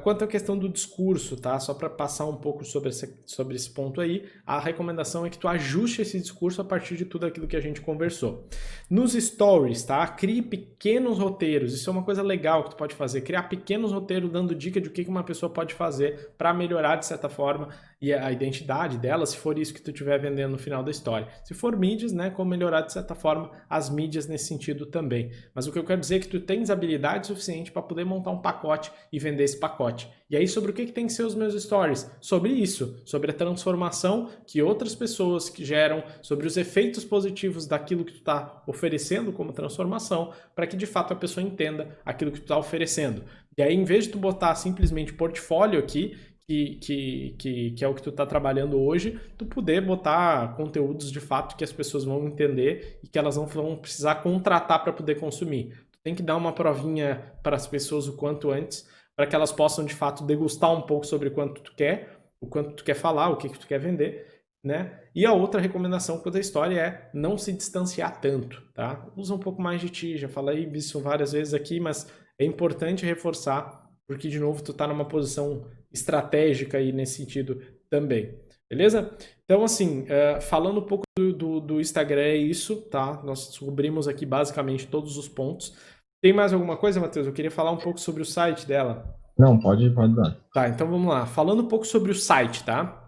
Quanto à questão do discurso, tá? Só para passar um pouco sobre esse ponto aí, a recomendação é que tu ajuste esse discurso a partir de tudo aquilo que a gente conversou. Nos stories, tá? Crie pequenos roteiros, isso é uma coisa legal que tu pode fazer, criar pequenos roteiros dando dica de o que uma pessoa pode fazer para melhorar de certa forma e a identidade dela, se for isso que tu estiver vendendo no final da história. Se for mídias, né, como melhorar de certa forma as mídias nesse sentido também. Mas o que eu quero dizer é que tu tens habilidade suficiente para poder montar um pacote e vender esse pacote. E aí sobre o que tem que ser os meus stories? Sobre isso, sobre a transformação que outras pessoas que geram, sobre os efeitos positivos daquilo que tu está oferecendo como transformação, para que de fato a pessoa entenda aquilo que tu está oferecendo. E aí, em vez de tu botar simplesmente portfólio aqui, que é o que tu está trabalhando hoje, tu poder botar conteúdos de fato que as pessoas vão entender e que elas não vão precisar contratar para poder consumir. Tu tem que dar uma provinha para as pessoas o quanto antes, para que elas possam de fato degustar um pouco sobre o quanto tu quer falar, o que tu quer vender, né? E a outra recomendação quanto à história é não se distanciar tanto, tá? Usa um pouco mais de ti, já falei isso várias vezes aqui, mas é importante reforçar, porque de novo tu tá numa posição estratégica aí nesse sentido também, beleza? Então assim, falando um pouco do Instagram é isso, tá? Nós descobrimos aqui basicamente todos os pontos. Tem mais alguma coisa, Matheus? Eu queria falar um pouco sobre o site dela. Não, pode dar. Tá, então vamos lá. Falando um pouco sobre o site, tá?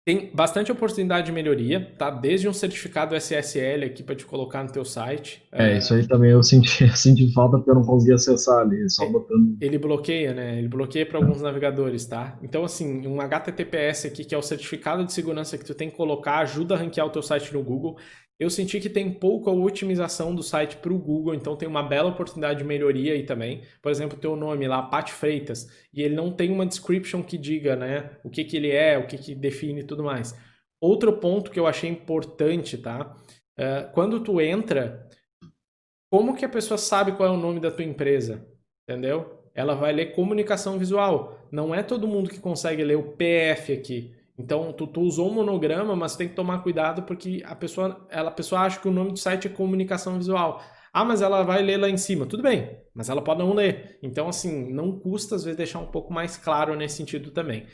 Tem bastante oportunidade de melhoria, tá? Desde um certificado SSL aqui para te colocar no teu site. Isso aí também eu senti, eu senti falta porque eu não conseguia acessar ali, só botando. Ele bloqueia, né? Ele bloqueia para alguns navegadores, tá? Então, assim, um HTTPS aqui, que é o certificado de segurança que tu tem que colocar, ajuda a ranquear o teu site no Google. Eu senti que tem pouca otimização do site para o Google, então tem uma bela oportunidade de melhoria aí também. Por exemplo, teu nome lá, Pat Freitas, e ele não tem uma description que diga, né, o que ele é, o que define e tudo mais. Outro ponto que eu achei importante, tá? Quando tu entra, como que a pessoa sabe qual é o nome da tua empresa? Entendeu? Ela vai ler comunicação visual. Não é todo mundo que consegue ler o PF aqui. Então, tu usou um monograma, mas tem que tomar cuidado porque a pessoa acha que o nome do site é comunicação visual. Ah, mas ela vai ler lá em cima. Tudo bem, mas ela pode não ler. Então, assim, não custa às vezes deixar um pouco mais claro nesse sentido também.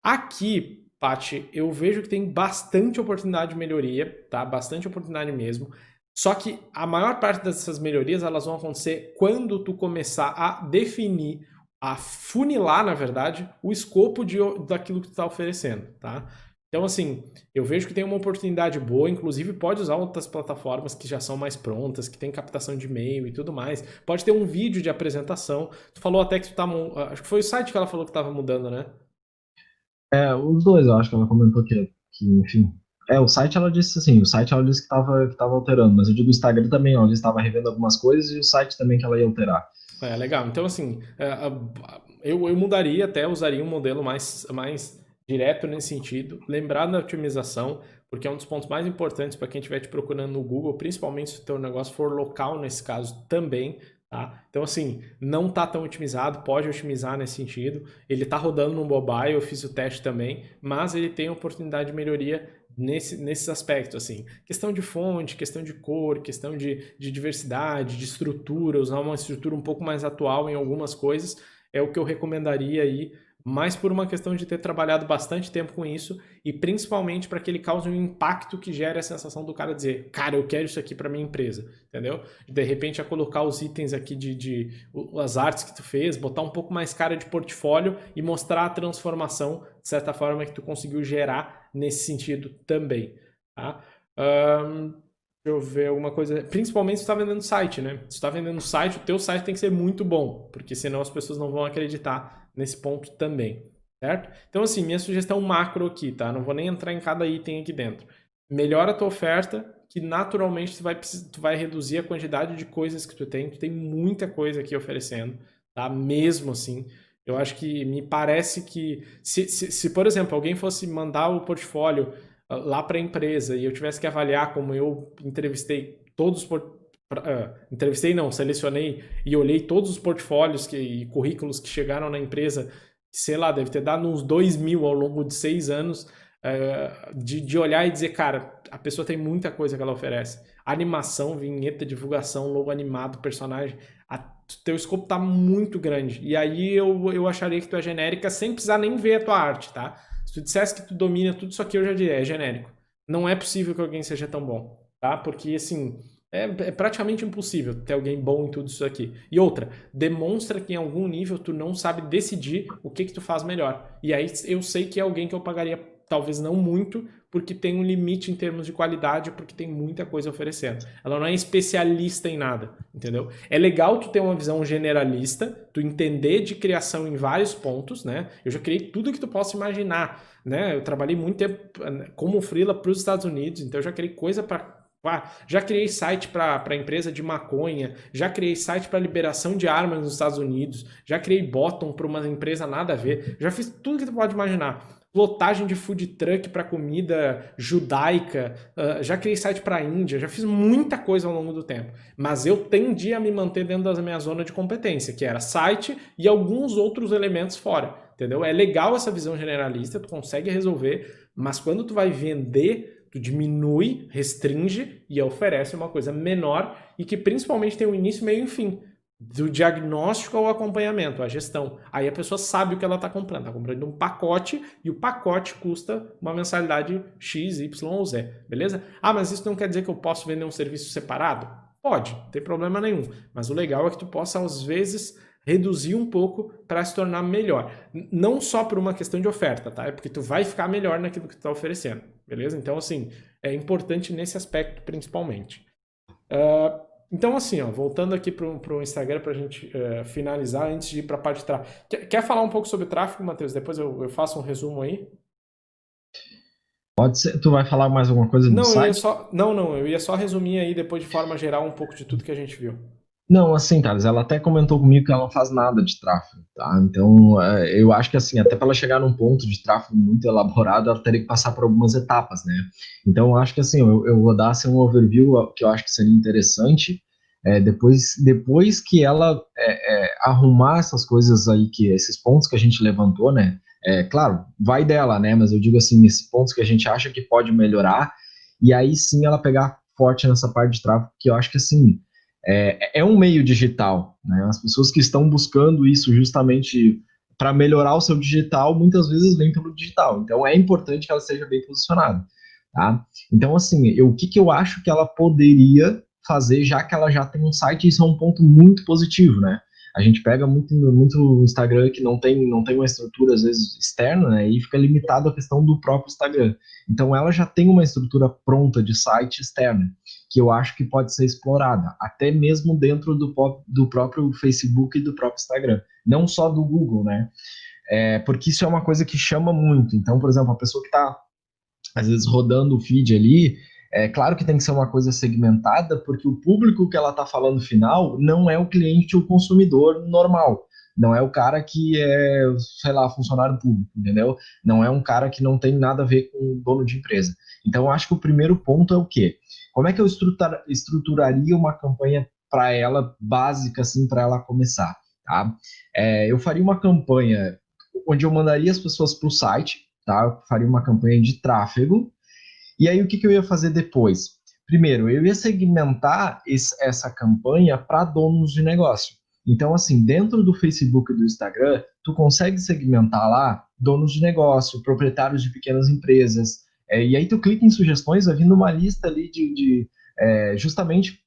Aqui, Paty, eu vejo que tem bastante oportunidade de melhoria, tá? Bastante oportunidade mesmo. Só que a maior parte dessas melhorias elas vão acontecer quando tu começar a definir, a funilar, na verdade, o escopo daquilo que tu está oferecendo, tá? Então, assim, eu vejo que tem uma oportunidade boa, inclusive pode usar outras plataformas que já são mais prontas, que tem captação de e-mail e tudo mais. Pode ter um vídeo de apresentação. Tu falou até que tu tá... Acho que foi o site que ela falou que estava mudando, né? Os dois, eu acho que ela comentou enfim. O site ela disse assim, o site ela disse que tava alterando, mas eu digo o Instagram também, ela disse que estava revendo algumas coisas e o site também que ela ia alterar. Legal. Então, assim, eu mudaria até, usaria um modelo mais direto nesse sentido. Lembrar da otimização, porque é um dos pontos mais importantes para quem estiver te procurando no Google, principalmente se o teu negócio for local nesse caso também. Tá? Então, assim, não está tão otimizado, pode otimizar nesse sentido. Ele está rodando no mobile, eu fiz o teste também, mas ele tem oportunidade de melhoria nesses aspectos, assim. Questão de fonte, questão de cor, questão de diversidade, de estrutura, usar uma estrutura um pouco mais atual em algumas coisas, é o que eu recomendaria aí, mais por uma questão de ter trabalhado bastante tempo com isso e principalmente para que ele cause um impacto que gere a sensação do cara dizer, cara, eu quero isso aqui para minha empresa, entendeu? De repente, a colocar os itens aqui as artes que tu fez, botar um pouco mais cara de portfólio e mostrar a transformação, de certa forma, que tu conseguiu gerar nesse sentido também, tá? Deixa eu ver alguma coisa. Principalmente se tu tá vendendo site, né? Se tu tá vendendo site, o teu site tem que ser muito bom, porque senão as pessoas não vão acreditar nesse ponto também, certo? Então, assim, minha sugestão macro aqui, tá? Não vou nem entrar em cada item aqui dentro. Melhora a tua oferta, que naturalmente tu vai reduzir a quantidade de coisas que tu tem muita coisa aqui oferecendo, tá? Mesmo assim, eu acho que me parece que se por exemplo, alguém fosse mandar o portfólio lá para a empresa e eu tivesse que avaliar como eu entrevistei todos os entrevistei não, selecionei e olhei todos os portfólios e currículos que chegaram na empresa, sei lá, deve ter dado uns 2.000 ao longo de 6 anos, de olhar e dizer, cara, a pessoa tem muita coisa que ela oferece. Animação, vinheta, divulgação, logo animado, personagem, teu escopo tá muito grande. E aí eu acharia que tu é genérica sem precisar nem ver a tua arte, tá? Se tu dissesse que tu domina tudo isso aqui, eu já diria, é genérico. Não é possível que alguém seja tão bom, tá? Porque, assim, é praticamente impossível ter alguém bom em tudo isso aqui. E outra, demonstra que em algum nível tu não sabe decidir o que tu faz melhor. E aí eu sei que é alguém que eu pagaria, talvez não muito, porque tem um limite em termos de qualidade, porque tem muita coisa oferecendo. Ela não é especialista em nada, entendeu? É legal tu ter uma visão generalista, tu entender de criação em vários pontos, né? Eu já criei tudo que tu possa imaginar, né? Eu trabalhei muito tempo como freela para os Estados Unidos, então eu já criei coisa para... já criei site para empresa de maconha, já criei site para liberação de armas nos Estados Unidos, já criei bottom para uma empresa nada a ver, já fiz tudo que tu pode imaginar. Plotagem de food truck para comida judaica, já criei site para a Índia, já fiz muita coisa ao longo do tempo. Mas eu tendi a me manter dentro da minha zona de competência, que era site e alguns outros elementos fora, entendeu? É legal essa visão generalista, tu consegue resolver, mas quando tu vai vender, tu diminui, restringe e oferece uma coisa menor e que principalmente tem um início, meio e fim. do diagnóstico ao acompanhamento, a gestão. Aí a pessoa sabe o que ela está comprando. Está comprando um pacote e o pacote custa uma mensalidade X, Y ou Z, beleza? Ah, mas isso não quer dizer que eu posso vender um serviço separado? Pode, não tem problema nenhum. Mas o legal é que tu possa, às vezes, reduzir um pouco para se tornar melhor. Não só por uma questão de oferta, tá? É porque tu vai ficar melhor naquilo que tu está oferecendo, beleza? Então, assim, é importante nesse aspecto principalmente. Então, assim, ó, voltando aqui para o Instagram para a gente finalizar, antes de ir para a parte de tráfego. Quer falar um pouco sobre tráfego, Matheus? Depois eu faço um resumo aí. Pode ser. Tu vai falar mais alguma coisa do Não, site? eu ia só resumir aí depois de forma geral um pouco de tudo que a gente viu. Não, assim, Thales, ela até comentou comigo que ela não faz nada de tráfego, tá? Então, eu acho que, assim, até para ela chegar num ponto de tráfego muito elaborado, ela teria que passar por algumas etapas, né? Então, eu acho que, assim, eu vou dar, assim, um overview que eu acho que seria interessante, depois que ela arrumar essas coisas aí, esses pontos que a gente levantou, né? Claro, vai dela, né? Mas eu digo, assim, esses pontos que a gente acha que pode melhorar, e aí sim ela pegar forte nessa parte de tráfego, que eu acho que, assim, é um meio digital, né? As pessoas que estão buscando isso justamente para melhorar o seu digital, muitas vezes vêm pelo digital. Então é importante que ela seja bem posicionada, tá? Então, assim, o que eu acho que ela poderia fazer, já que ela já tem um site, isso é um ponto muito positivo, né? A gente pega muito Instagram que não tem uma estrutura, às vezes, externa, né? E fica limitado à questão do próprio Instagram. Então, ela já tem uma estrutura pronta de site externa, que eu acho que pode ser explorada, até mesmo dentro do próprio Facebook e do próprio Instagram, não só do Google, né? Porque isso é uma coisa que chama muito. Então, por exemplo, a pessoa que está, às vezes, rodando o feed ali, é claro que tem que ser uma coisa segmentada, porque o público que ela está falando final não é o cliente ou o consumidor normal. Não é o cara que é, sei lá, funcionário público, entendeu? Não é um cara que não tem nada a ver com o dono de empresa. Então, eu acho que o primeiro ponto é o quê? Como é que eu estruturaria uma campanha para ela, básica, assim, para ela começar, tá? Eu faria uma campanha onde eu mandaria as pessoas para o site, tá? Eu faria uma campanha de tráfego, e aí, o que eu ia fazer depois? Primeiro, eu ia segmentar essa campanha para donos de negócio. Então, assim, dentro do Facebook e do Instagram, tu consegue segmentar lá donos de negócio, proprietários de pequenas empresas. E aí tu clica em sugestões, vai vindo uma lista ali justamente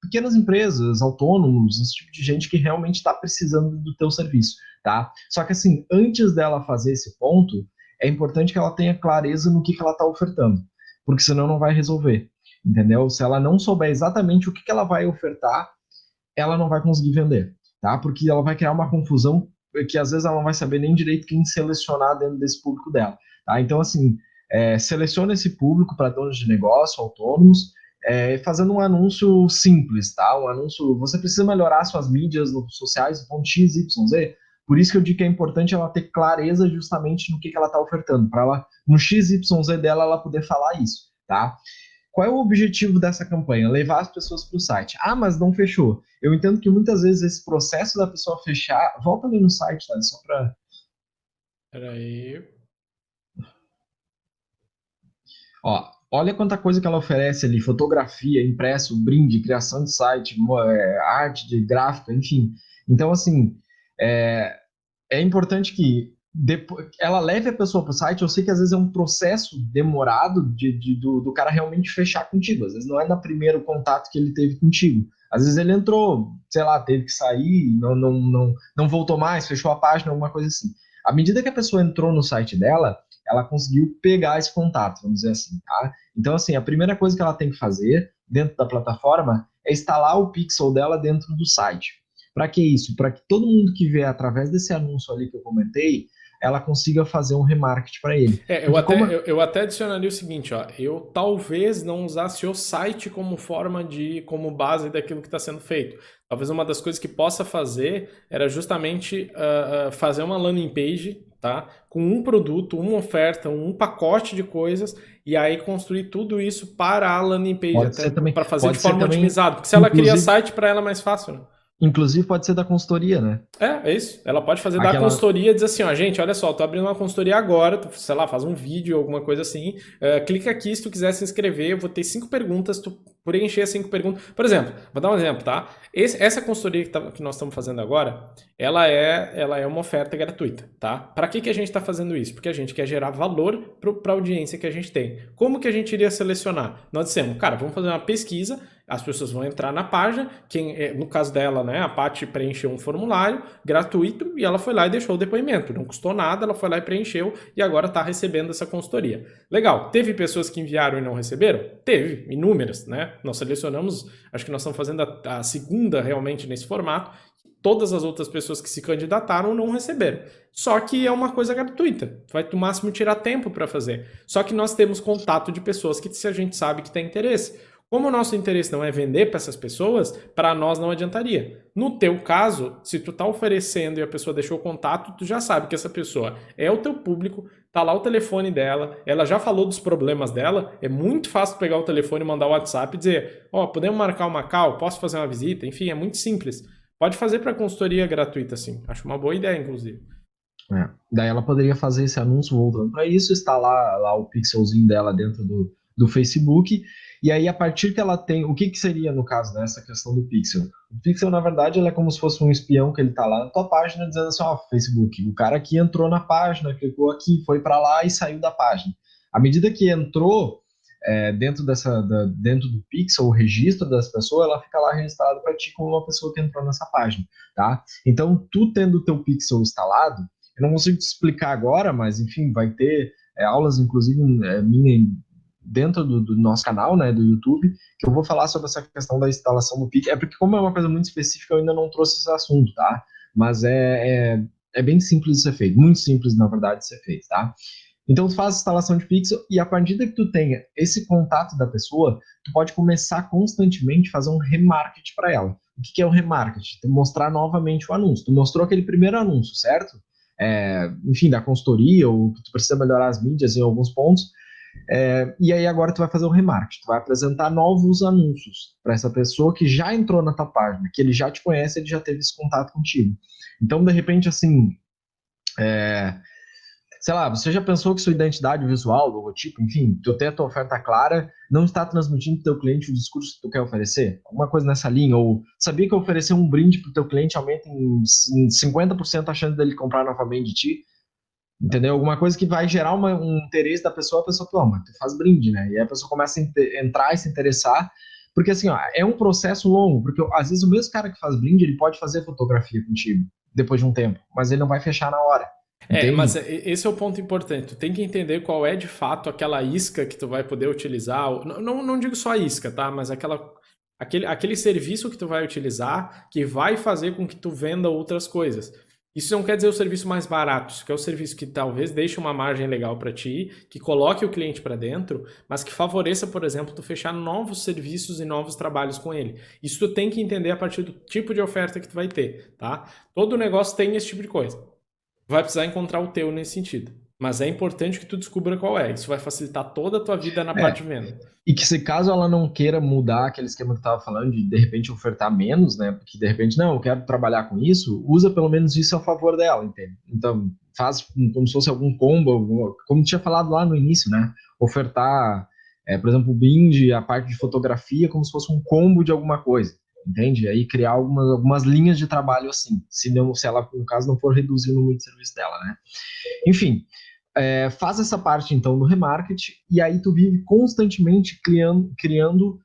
pequenas empresas, autônomos, esse tipo de gente que realmente está precisando do teu serviço, tá? Só que, assim, antes dela fazer esse ponto, é importante que ela tenha clareza no que ela está ofertando, porque senão não vai resolver, entendeu? Se ela não souber exatamente o que ela vai ofertar, ela não vai conseguir vender, tá? Porque ela vai criar uma confusão que às vezes ela não vai saber nem direito quem selecionar dentro desse público dela, tá? Então, assim, seleciona esse público para donos de negócio, autônomos, fazendo um anúncio simples, tá? Um anúncio, você precisa melhorar suas mídias sociais, ponto X, Y, Z. Por isso que eu digo que é importante ela ter clareza justamente no que ela está ofertando, para ela, no XYZ dela, ela poder falar isso, tá? Qual é o objetivo dessa campanha? Levar as pessoas para o site. Ah, mas não fechou. Eu entendo que muitas vezes esse processo da pessoa fechar, volta ali no site, tá? Só para... Peraí. Ó, olha quanta coisa que ela oferece ali: fotografia, impresso, brinde, criação de site, arte de gráfica, enfim. Então, assim, é, é importante que ela leve a pessoa para o site. Eu sei que às vezes é um processo demorado do cara realmente fechar contigo. Às vezes não é no primeiro contato que ele teve contigo. Às vezes ele entrou, sei lá, teve que sair, não voltou mais, fechou a página, alguma coisa assim. À medida que a pessoa entrou no site dela, ela conseguiu pegar esse contato, vamos dizer assim, tá? Então, assim, a primeira coisa que ela tem que fazer dentro da plataforma é instalar o pixel dela dentro do site. Para que isso? Para que todo mundo que vê através desse anúncio ali que eu comentei, ela consiga fazer um remarketing para ele. Eu Porque como... até, eu até adicionaria o seguinte, ó, eu talvez não usasse o site como forma como base daquilo que está sendo feito. Talvez uma das coisas que possa fazer era justamente fazer uma landing page, tá? Com um produto, uma oferta, um pacote de coisas, e aí construir tudo isso para a landing page, Pode até ser também, para fazer de forma também, otimizada. Porque se ela cria inclusive, site, para ela é mais fácil, né? Inclusive pode ser da consultoria, né? É isso. Ela pode fazer da Aquela. consultoria e dizer assim, ó, gente, olha só, tô abrindo uma consultoria agora, tu, sei lá, faz um vídeo, alguma coisa assim, clica aqui se tu quiser se inscrever, eu vou ter 5 perguntas, tu preencher as 5 perguntas. Por exemplo, vou dar um exemplo, tá? Essa consultoria que nós estamos fazendo agora, ela é uma oferta gratuita, tá? Para que a gente está fazendo isso? Porque a gente quer gerar valor para a audiência que a gente tem. Como que a gente iria selecionar? Nós dissemos, cara, vamos fazer uma pesquisa, as pessoas vão entrar na página, no caso dela, né, a Paty preencheu um formulário gratuito e ela foi lá e deixou o depoimento. Não custou nada, ela foi lá e preencheu e agora está recebendo essa consultoria. Legal. Teve pessoas que enviaram e não receberam? Teve, inúmeras, né? Nós selecionamos, acho que nós estamos fazendo a segunda realmente nesse formato. Todas as outras pessoas que se candidataram não receberam. Só que é uma coisa gratuita. Vai no máximo tirar tempo para fazer. Só que nós temos contato de pessoas que se a gente sabe que tem interesse. Como o nosso interesse não é vender para essas pessoas, para nós não adiantaria. No teu caso, se tu tá oferecendo e a pessoa deixou o contato, tu já sabe que essa pessoa é o teu público, tá lá o telefone dela, ela já falou dos problemas dela, é muito fácil pegar o telefone, mandar o WhatsApp e dizer, ó, podemos marcar uma call, posso fazer uma visita? Enfim, é muito simples. Pode fazer para consultoria gratuita, sim. Acho uma boa ideia, inclusive. Daí ela poderia fazer esse anúncio voltando para isso, instalar lá o pixelzinho dela dentro do Facebook, e aí a partir que ela tem, o que seria no caso dessa questão do pixel? O pixel, na verdade, ele é como se fosse um espião que ele tá lá na tua página dizendo assim, ó, Facebook, o cara aqui entrou na página, clicou aqui, foi para lá e saiu da página. À medida que entrou dentro do pixel, o registro das pessoas, ela fica lá registrada para ti como uma pessoa que entrou nessa página, tá? Então, tu tendo o teu pixel instalado, eu não consigo te explicar agora, mas enfim, vai ter aulas, inclusive, minha dentro do nosso canal, né, do YouTube, que eu vou falar sobre essa questão da instalação do Pix. É porque, como é uma coisa muito específica, eu ainda não trouxe esse assunto, tá? Mas é bem simples de ser feito, muito simples, na verdade, de ser feito, tá? Então, tu faz a instalação de pixel e a partir que tu tenha esse contato da pessoa, tu pode começar constantemente a fazer um remarketing para ela. O que é o remarketing? Tu mostrar novamente o anúncio. Tu mostrou aquele primeiro anúncio, certo? Enfim, da consultoria, ou que tu precisa melhorar as mídias em alguns pontos. E aí agora tu vai fazer o remarketing, tu vai apresentar novos anúncios para essa pessoa que já entrou na tua página, que ele já te conhece, ele já teve esse contato contigo. Então, de repente, assim, sei lá, você já pensou que sua identidade visual, logotipo, enfim, tu tem a tua oferta clara, não está transmitindo para o teu cliente o discurso que tu quer oferecer? Alguma coisa nessa linha? Ou sabia que oferecer um brinde para o teu cliente aumenta em 50% a chance dele comprar novamente de ti? Entendeu? Alguma coisa que vai gerar um interesse da pessoa, a pessoa, pô, mas tu faz brinde, né? E aí a pessoa começa a entrar e se interessar, porque assim, ó, é um processo longo, porque às vezes o mesmo cara que faz brinde, ele pode fazer fotografia contigo, depois de um tempo, mas ele não vai fechar na hora, Mas entende? esse é o ponto importante. Tu tem que entender qual é de fato aquela isca que tu vai poder utilizar. Não digo só a isca, tá? Mas aquele serviço que tu vai utilizar que vai fazer com que tu venda outras coisas. Isso não quer dizer o serviço mais barato, isso quer o serviço que talvez deixe uma margem legal para ti, que coloque o cliente para dentro, mas que favoreça, por exemplo, tu fechar novos serviços e novos trabalhos com ele. Isso tu tem que entender a partir do tipo de oferta que tu vai ter, tá? Todo negócio tem esse tipo de coisa. Vai precisar encontrar o teu nesse sentido. Mas é importante que tu descubra qual é. Isso vai facilitar toda a tua vida na É, parte de venda. e que se caso ela não queira mudar aquele esquema que eu tava falando, de repente ofertar menos, né? Porque de repente, não, eu quero trabalhar com isso, usa pelo menos isso a favor dela, entende? Então, faz como se fosse algum combo, como tinha falado lá no início, né? Ofertar, por exemplo, o Bind, a parte de fotografia, como se fosse um combo de alguma coisa, entende? Aí criar algumas linhas de trabalho assim, se ela, no caso, não for reduzir o número de serviço dela, né? Enfim, faz essa parte então do remarketing e aí tu vive constantemente criando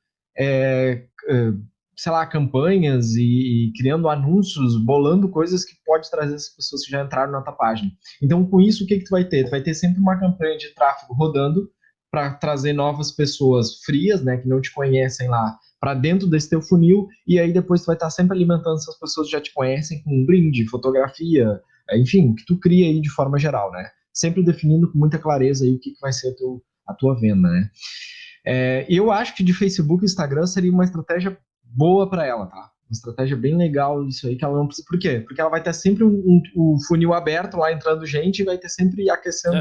sei lá, campanhas e criando anúncios, bolando coisas que pode trazer as pessoas que já entraram na tua página. Então, com isso, o que tu vai ter? Tu vai ter sempre uma campanha de tráfego rodando para trazer novas pessoas frias, né, que não te conhecem lá, para dentro desse teu funil, e aí depois tu vai estar sempre alimentando essas pessoas que já te conhecem com um brinde, fotografia, enfim, que tu cria aí de forma geral, né? Sempre definindo com muita clareza aí o que vai ser a tua venda, né? Eu acho que de Facebook e Instagram seria uma estratégia boa para ela, tá? Uma estratégia bem legal isso aí, que ela não precisa. Por quê? Porque ela vai ter sempre o funil aberto lá entrando gente e vai ter sempre aquecendo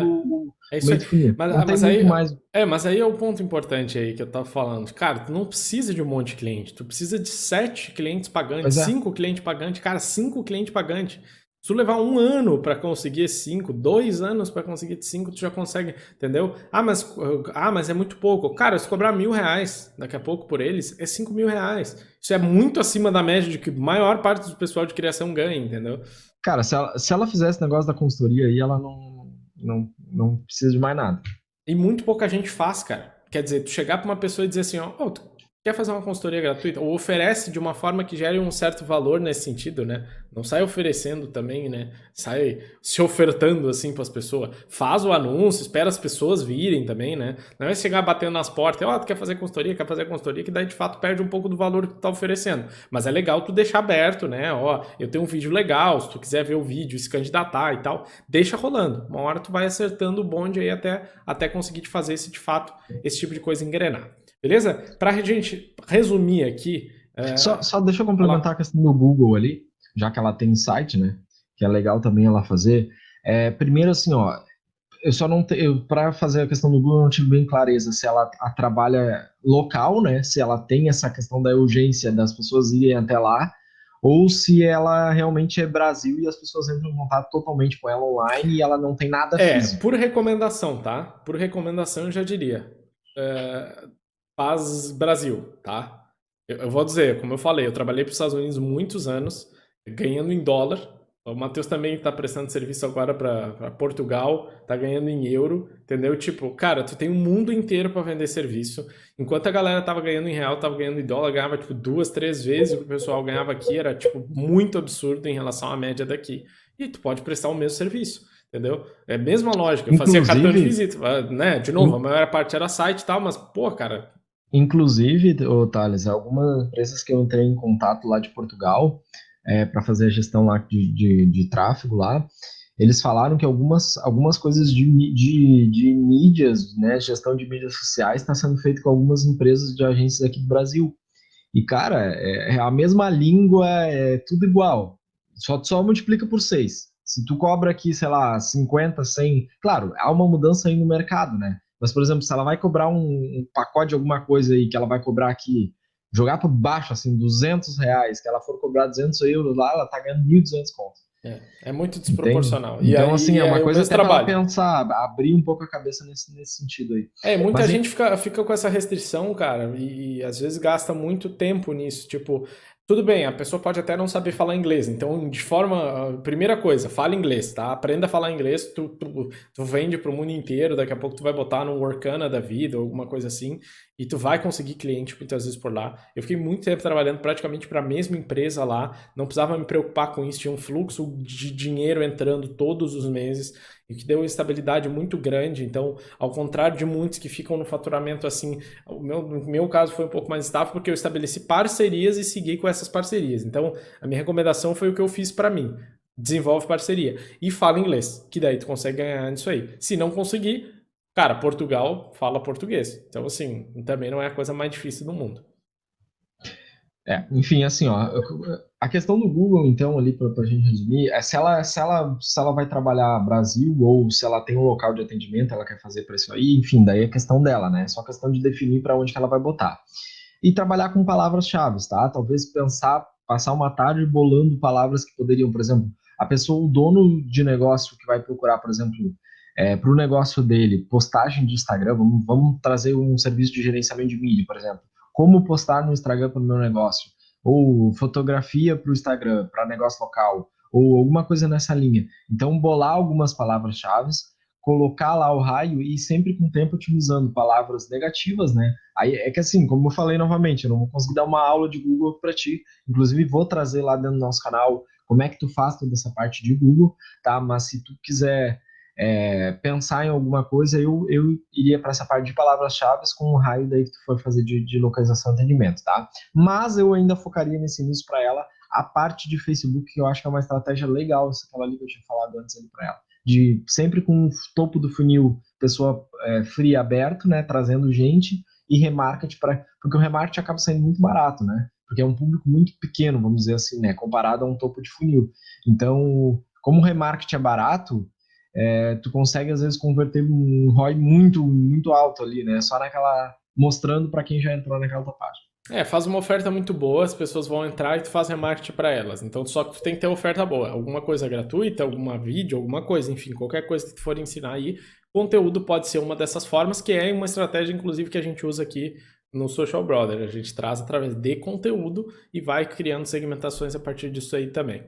É, é o isso meio aí. do funil. Mas, Não tem mas muito aí, mais. mas aí é o ponto importante aí que eu tava falando. Cara, tu não precisa de um monte de cliente. Tu precisa de 7 clientes pagantes, Pois é. 5 clientes pagantes. Cara, 5 clientes pagantes. Se tu levar 1 ano para conseguir 5, 2 anos para conseguir 5, tu já consegue, entendeu? Mas é muito pouco. Cara, se cobrar R$ 1.000 daqui a pouco por eles, é R$ 5.000. Isso é muito acima da média de que a maior parte do pessoal de criação ganha, entendeu? Cara, se ela fizesse negócio da consultoria aí, ela não precisa de mais nada. E muito pouca gente faz, cara. Quer dizer, tu chegar pra uma pessoa e dizer assim, ó, "Ô, tu quer fazer uma consultoria gratuita? Ou oferece de uma forma que gere um certo valor nesse sentido, né? Não sai oferecendo também, né? Sai se ofertando assim para as pessoas. Faz o anúncio, espera as pessoas virem também, né? Não é chegar batendo nas portas, ó, tu quer fazer consultoria, que daí de fato perde um pouco do valor que tu tá oferecendo. Mas é legal tu deixar aberto, né? Ó, eu tenho um vídeo legal, se tu quiser ver o vídeo, se candidatar e tal, deixa rolando. Uma hora tu vai acertando o bonde aí até conseguir te fazer esse, de fato, esse tipo de coisa engrenar. Beleza? Pra gente resumir aqui, Só deixa eu complementar a falar. questão do Google ali, já que ela tem site, né? Que é legal também ela fazer. Primeiro, assim, ó, eu só não tenho, para fazer a questão do Google, eu não tive bem clareza se ela trabalha local, né? Se ela tem essa questão da urgência das pessoas irem até lá, ou se ela realmente é Brasil e as pessoas entram em contato totalmente com ela online e ela não tem nada físico. Por recomendação, tá? Por recomendação eu já diria. Paz Brasil, tá? Eu vou dizer, como eu falei, eu trabalhei para os Estados Unidos muitos anos, ganhando em dólar. O Matheus também está prestando serviço agora para Portugal, tá ganhando em euro, entendeu? Tipo, cara, tu tem um mundo inteiro para vender serviço. Enquanto a galera tava ganhando em real, tava ganhando em dólar, ganhava tipo 2, 3 vezes o que o pessoal ganhava aqui, era tipo muito absurdo em relação à média daqui. E tu pode prestar o mesmo serviço. Entendeu? É a mesma lógica. Eu fazia cartão de Inclusive, visita, né? De novo, a in- maior parte era site e tal, mas, pô, cara, inclusive, ô, Thales, algumas empresas que eu entrei em contato lá de Portugal para fazer a gestão lá de tráfego lá, eles falaram que algumas coisas de mídias, né, gestão de mídias sociais, está sendo feito com algumas empresas de agências aqui do Brasil. E, cara, é a mesma língua, é tudo igual. Só multiplica por 6. Se tu cobra aqui, sei lá, 50, 100. Claro, há uma mudança aí no mercado, né? Mas, por exemplo, se ela vai cobrar um pacote de alguma coisa aí, que ela vai cobrar aqui, jogar por baixo, assim, R$ 200, que ela for cobrar 200 euros lá, ela tá ganhando 1.200 conto. é muito Entende? desproporcional. E Então, assim, aí é uma é o coisa mesmo até para ela trabalho. pensar, abrir um pouco a cabeça nesse sentido aí. Muita Mas, gente fica com essa restrição, cara, e às vezes gasta muito tempo nisso. Tipo, tudo bem, a pessoa pode até não saber falar inglês. Então, primeira coisa, fala inglês, tá? Aprenda a falar inglês, tu vende pro mundo inteiro, daqui a pouco tu vai botar no Workana da vida, ou alguma coisa assim, e tu vai conseguir cliente muitas vezes por lá. Eu fiquei muito tempo trabalhando praticamente para a mesma empresa lá, não precisava me preocupar com isso, tinha um fluxo de dinheiro entrando todos os meses, e que deu uma estabilidade muito grande. Então, ao contrário de muitos que ficam no faturamento assim, no meu caso foi um pouco mais estável porque eu estabeleci parcerias e segui com essas parcerias. Então, a minha recomendação foi o que eu fiz para mim. Desenvolve parceria e fala inglês, que daí tu consegue ganhar nisso aí. Se não conseguir, cara, Portugal fala português. Então, assim, também não é a coisa mais difícil do mundo. enfim, assim, ó, a questão do Google, então, ali, para a gente resumir, é se ela vai trabalhar Brasil ou se ela tem um local de atendimento, ela quer fazer para isso aí, enfim, daí é questão dela, né? É só questão de definir para onde que ela vai botar. E trabalhar com palavras-chave, tá? Talvez passar uma tarde bolando palavras que poderiam, por exemplo, a pessoa, o dono de negócio que vai procurar, por exemplo, para o negócio dele, postagem de Instagram, vamos trazer um serviço de gerenciamento de mídia, por exemplo. Como postar no Instagram para o meu negócio? Ou fotografia para o Instagram, para negócio local, ou alguma coisa nessa linha. Então, bolar algumas palavras-chave, colocar lá o raio e sempre com o tempo utilizando palavras negativas, né? Aí é que assim, como eu falei novamente, eu não vou conseguir dar uma aula de Google para ti. Inclusive, vou trazer lá dentro do nosso canal como é que tu faz toda essa parte de Google, tá? Mas se tu quiser pensar em alguma coisa, eu iria para essa parte de palavras-chave com o raio daí que tu for fazer de localização e atendimento, tá? Mas eu ainda focaria nesse início para ela a parte de Facebook, que eu acho que é uma estratégia legal, essa aquela ali que eu tinha falado antes ali para ela. De sempre com o topo do funil, pessoa fria aberto, né? Trazendo gente e remarketing porque o remarketing acaba saindo muito barato, né? porque é um público muito pequeno, vamos dizer assim, né, comparado a um topo de funil. Então, como o remarketing é barato, tu consegue às vezes converter um ROI muito, muito alto ali, né, só naquela, mostrando para quem já entrou naquela tua página. Faz uma oferta muito boa, as pessoas vão entrar e tu faz remarketing para elas. Então, só que tu tem que ter oferta boa. Alguma coisa gratuita, alguma vídeo, alguma coisa, enfim, qualquer coisa que tu for ensinar aí, conteúdo pode ser uma dessas formas, que é uma estratégia, inclusive, que a gente usa aqui no Social Brother. A gente traz através de conteúdo e vai criando segmentações a partir disso aí também.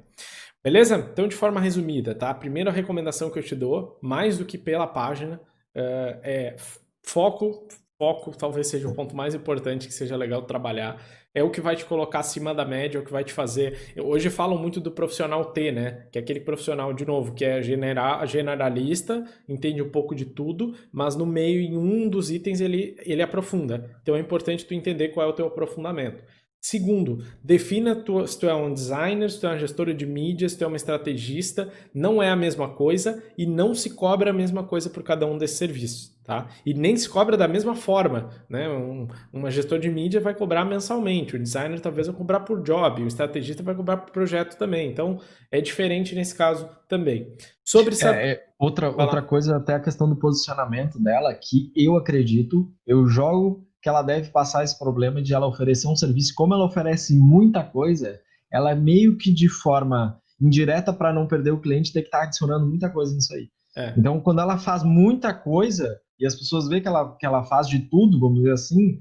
Beleza? Então, de forma resumida, tá? A primeira recomendação que eu te dou, mais do que pela página, é foco. Foco talvez seja o ponto mais importante, que seja legal trabalhar. É o que vai te colocar acima da média, é o que vai te fazer. Hoje falam muito do profissional T, né? Que é aquele profissional, de novo, que é generalista, entende um pouco de tudo, mas no meio, em um dos itens, ele aprofunda. Então é importante tu entender qual é o teu aprofundamento. Segundo, defina se tu é um designer, se tu é uma gestora de mídias, se tu é uma estrategista, não é a mesma coisa e não se cobra a mesma coisa por cada um desses serviços, tá? E nem se cobra da mesma forma, né? Uma gestora de mídia vai cobrar mensalmente, o designer talvez vai cobrar por job, o estrategista vai cobrar por projeto também, então é diferente nesse caso também. Sobre outra coisa, até a questão do posicionamento dela, que eu acredito, eu jogo que ela deve passar esse problema de ela oferecer um serviço, como ela oferece muita coisa, ela é meio que de forma indireta para não perder o cliente, ter que estar adicionando muita coisa nisso aí. Então, quando ela faz muita coisa e as pessoas veem que ela faz de tudo, vamos dizer assim,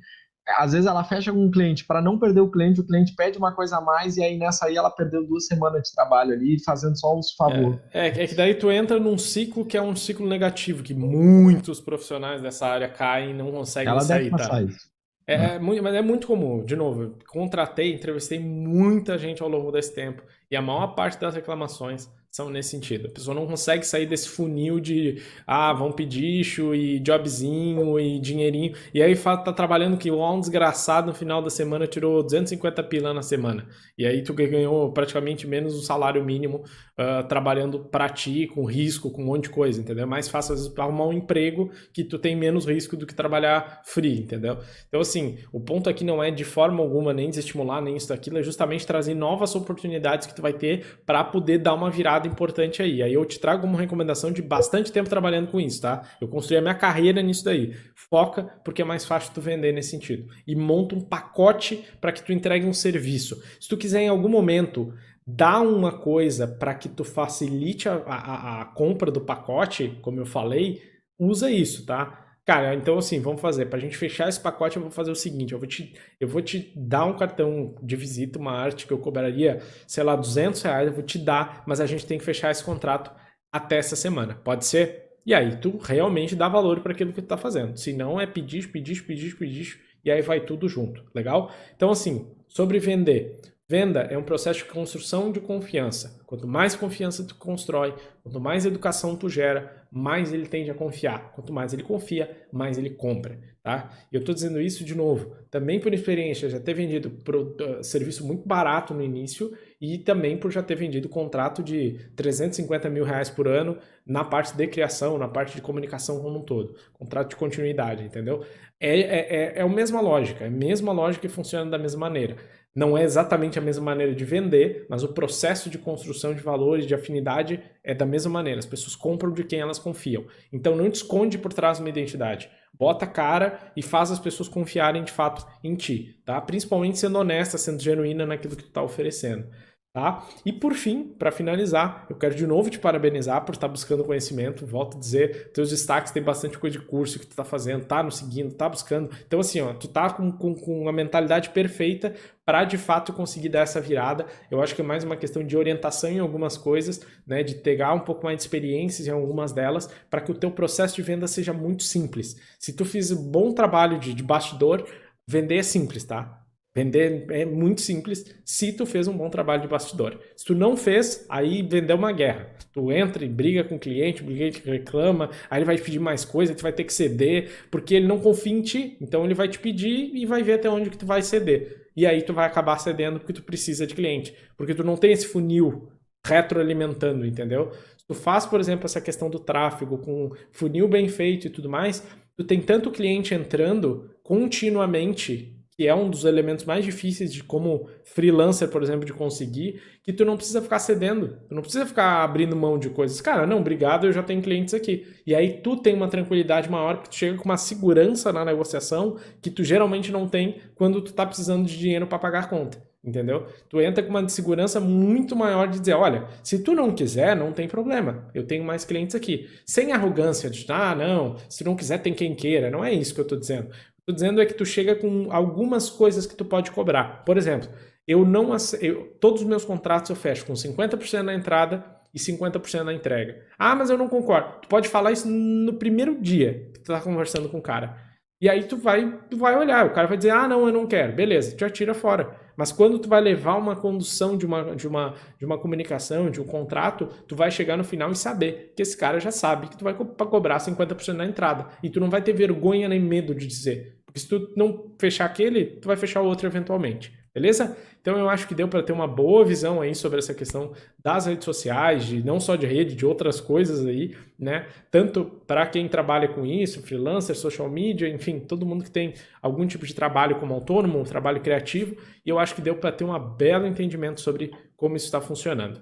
às vezes ela fecha com um cliente para não perder o cliente pede uma coisa a mais e aí nessa aí ela perdeu 2 semanas de trabalho ali fazendo só os favores. É que daí tu entra num ciclo que é um ciclo negativo, que muitos profissionais dessa área caem e não conseguem Ela sair, deve passar isso. Mas é muito comum. De novo, entrevistei muita gente ao longo desse tempo e a maior parte das reclamações são nesse sentido. A pessoa não consegue sair desse funil de vão pedir issue e jobzinho e dinheirinho. E aí tá trabalhando que um desgraçado no final da semana tirou 250 pila na semana. E aí tu ganhou praticamente menos o salário mínimo trabalhando pra ti, com risco, com um monte de coisa, entendeu? É mais fácil às vezes arrumar um emprego que tu tem menos risco do que trabalhar free, entendeu? Então assim, o ponto aqui não é de forma alguma nem desestimular, nem isso daquilo, é justamente trazer novas oportunidades que tu vai ter para poder dar uma virada importante aí. Aí eu te trago uma recomendação de bastante tempo trabalhando com isso, tá? Eu construí a minha carreira nisso daí. Foca, porque é mais fácil tu vender nesse sentido. E monta um pacote para que tu entregue um serviço. Se tu quiser em algum momento dar uma coisa para que tu facilite a compra do pacote, como eu falei, usa isso, tá? Cara, então assim, vamos fazer. Pra gente fechar esse pacote, eu vou fazer o seguinte: eu vou te dar um cartão de visita, uma arte que eu cobraria, sei lá, R$ 200, eu vou te dar, mas a gente tem que fechar esse contrato até essa semana. Pode ser? E aí tu realmente dá valor para aquilo que tu tá fazendo. Se não, é pedir, e aí vai tudo junto. Legal? Então assim, sobre vender. Venda é um processo de construção de confiança. Quanto mais confiança tu constrói, quanto mais educação tu gera, mais ele tende a confiar. Quanto mais ele confia, mais ele compra, tá? E eu estou dizendo isso de novo, também por experiência, já ter vendido serviço muito barato no início e também por já ter vendido contrato de R$ 350 mil por ano na parte de criação, na parte de comunicação como um todo. Contrato de continuidade, entendeu? É a mesma lógica, é a mesma lógica e funciona da mesma maneira. Não é exatamente a mesma maneira de vender, mas o processo de construção de valores, de afinidade é da mesma maneira. As pessoas compram de quem elas confiam. Então não te esconde por trás de uma identidade. Bota a cara e faz as pessoas confiarem de fato em ti, tá? Principalmente sendo honesta, sendo genuína naquilo que tu está oferecendo. Tá? E por fim, para finalizar, eu quero de novo te parabenizar por estar buscando conhecimento. Volto a dizer, teus destaques tem bastante coisa de curso que tu tá fazendo, tá nos seguindo, tá buscando. Então assim, ó, tu tá com a mentalidade perfeita para de fato conseguir dar essa virada. Eu acho que é mais uma questão de orientação em algumas coisas, né, de pegar um pouco mais de experiências em algumas delas, para que o teu processo de venda seja muito simples. Se tu fiz um bom trabalho de bastidor, vender é simples, tá? Vender é muito simples se tu fez um bom trabalho de bastidor. Se tu não fez, aí vendeu uma guerra. Tu entra e briga com o cliente reclama, aí ele vai te pedir mais coisa, tu vai ter que ceder, porque ele não confia em ti, então ele vai te pedir e vai ver até onde que tu vai ceder. E aí tu vai acabar cedendo porque tu precisa de cliente, porque tu não tem esse funil retroalimentando, entendeu? Se tu faz, por exemplo, essa questão do tráfego com funil bem feito e tudo mais, tu tem tanto cliente entrando continuamente que é um dos elementos mais difíceis de como freelancer, por exemplo, de conseguir, que tu não precisa ficar cedendo, tu não precisa ficar abrindo mão de coisas. Cara, não, obrigado, eu já tenho clientes aqui. E aí tu tem uma tranquilidade maior, que tu chega com uma segurança na negociação que tu geralmente não tem quando tu tá precisando de dinheiro para pagar a conta. Entendeu? Tu entra com uma segurança muito maior de dizer, olha, se tu não quiser, não tem problema. Eu tenho mais clientes aqui. Sem arrogância de, não, se tu não quiser, tem quem queira. Não é isso que eu tô dizendo. Tô dizendo é que tu chega com algumas coisas que tu pode cobrar. Por exemplo, todos os meus contratos eu fecho com 50% na entrada e 50% na entrega. Ah, mas eu não concordo. Tu pode falar isso no primeiro dia que tu tá conversando com o cara. E aí tu vai olhar, o cara vai dizer, não, eu não quero. Beleza, tu já tira fora. Mas quando tu vai levar uma condução de uma comunicação, de um contrato, tu vai chegar no final e saber que esse cara já sabe que tu vai cobrar 50% na entrada. E tu não vai ter vergonha nem medo de dizer. Porque se tu não fechar aquele, tu vai fechar o outro eventualmente. Beleza? Então eu acho que deu para ter uma boa visão aí sobre essa questão das redes sociais, não só de rede, de outras coisas aí, né? Tanto para quem trabalha com isso, freelancer, social media, enfim, todo mundo que tem algum tipo de trabalho como autônomo, um trabalho criativo, e eu acho que deu para ter um belo entendimento sobre como isso está funcionando.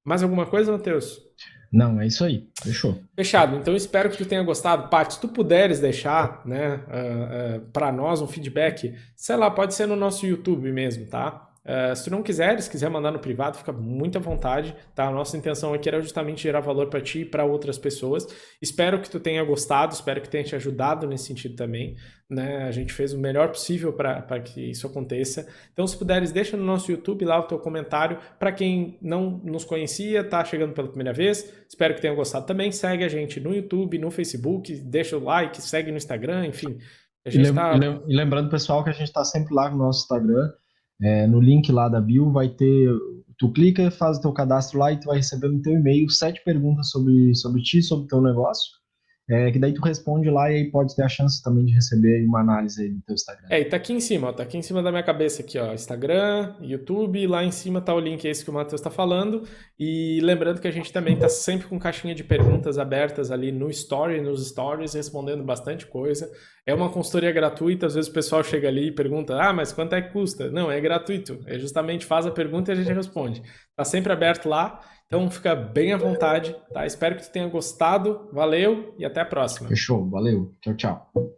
Mais alguma coisa, Matheus? Não, é isso aí. Fechou. Fechado. Então espero que tu tenha gostado. Paty, se tu puderes deixar, né, para nós um feedback, sei lá, pode ser no nosso YouTube mesmo, tá? Se tu não quiser mandar no privado, fica muito à vontade, tá? A nossa intenção aqui era justamente gerar valor para ti e para outras pessoas. Espero que tu tenha gostado, espero que tenha te ajudado nesse sentido também, né? A gente fez o melhor possível para que isso aconteça. Então, se puderes, deixa no nosso YouTube lá o teu comentário. Para quem não nos conhecia, tá chegando pela primeira vez, espero que tenha gostado também. Segue a gente no YouTube, no Facebook, deixa o like, segue no Instagram, enfim. E lembrando, pessoal, que a gente está sempre lá no nosso Instagram. No link lá da bio vai ter, tu clica, faz o teu cadastro lá e tu vai receber no teu e-mail 7 perguntas sobre ti, sobre o teu negócio, que daí tu responde lá e aí pode ter a chance também de receber uma análise aí do teu Instagram. E tá aqui em cima, ó, tá aqui em cima da minha cabeça aqui, ó, Instagram, YouTube, lá em cima tá o link esse que o Matheus tá falando, e lembrando que a gente também tá sempre com caixinha de perguntas abertas ali no Story, nos Stories, respondendo bastante coisa. É uma consultoria gratuita, às vezes o pessoal chega ali e pergunta, mas quanto é que custa? Não, é gratuito, justamente faz a pergunta e a gente responde. Tá sempre aberto lá, então fica bem à vontade, tá? Espero que tu tenha gostado, valeu e até a próxima. Fechou, valeu, tchau, tchau.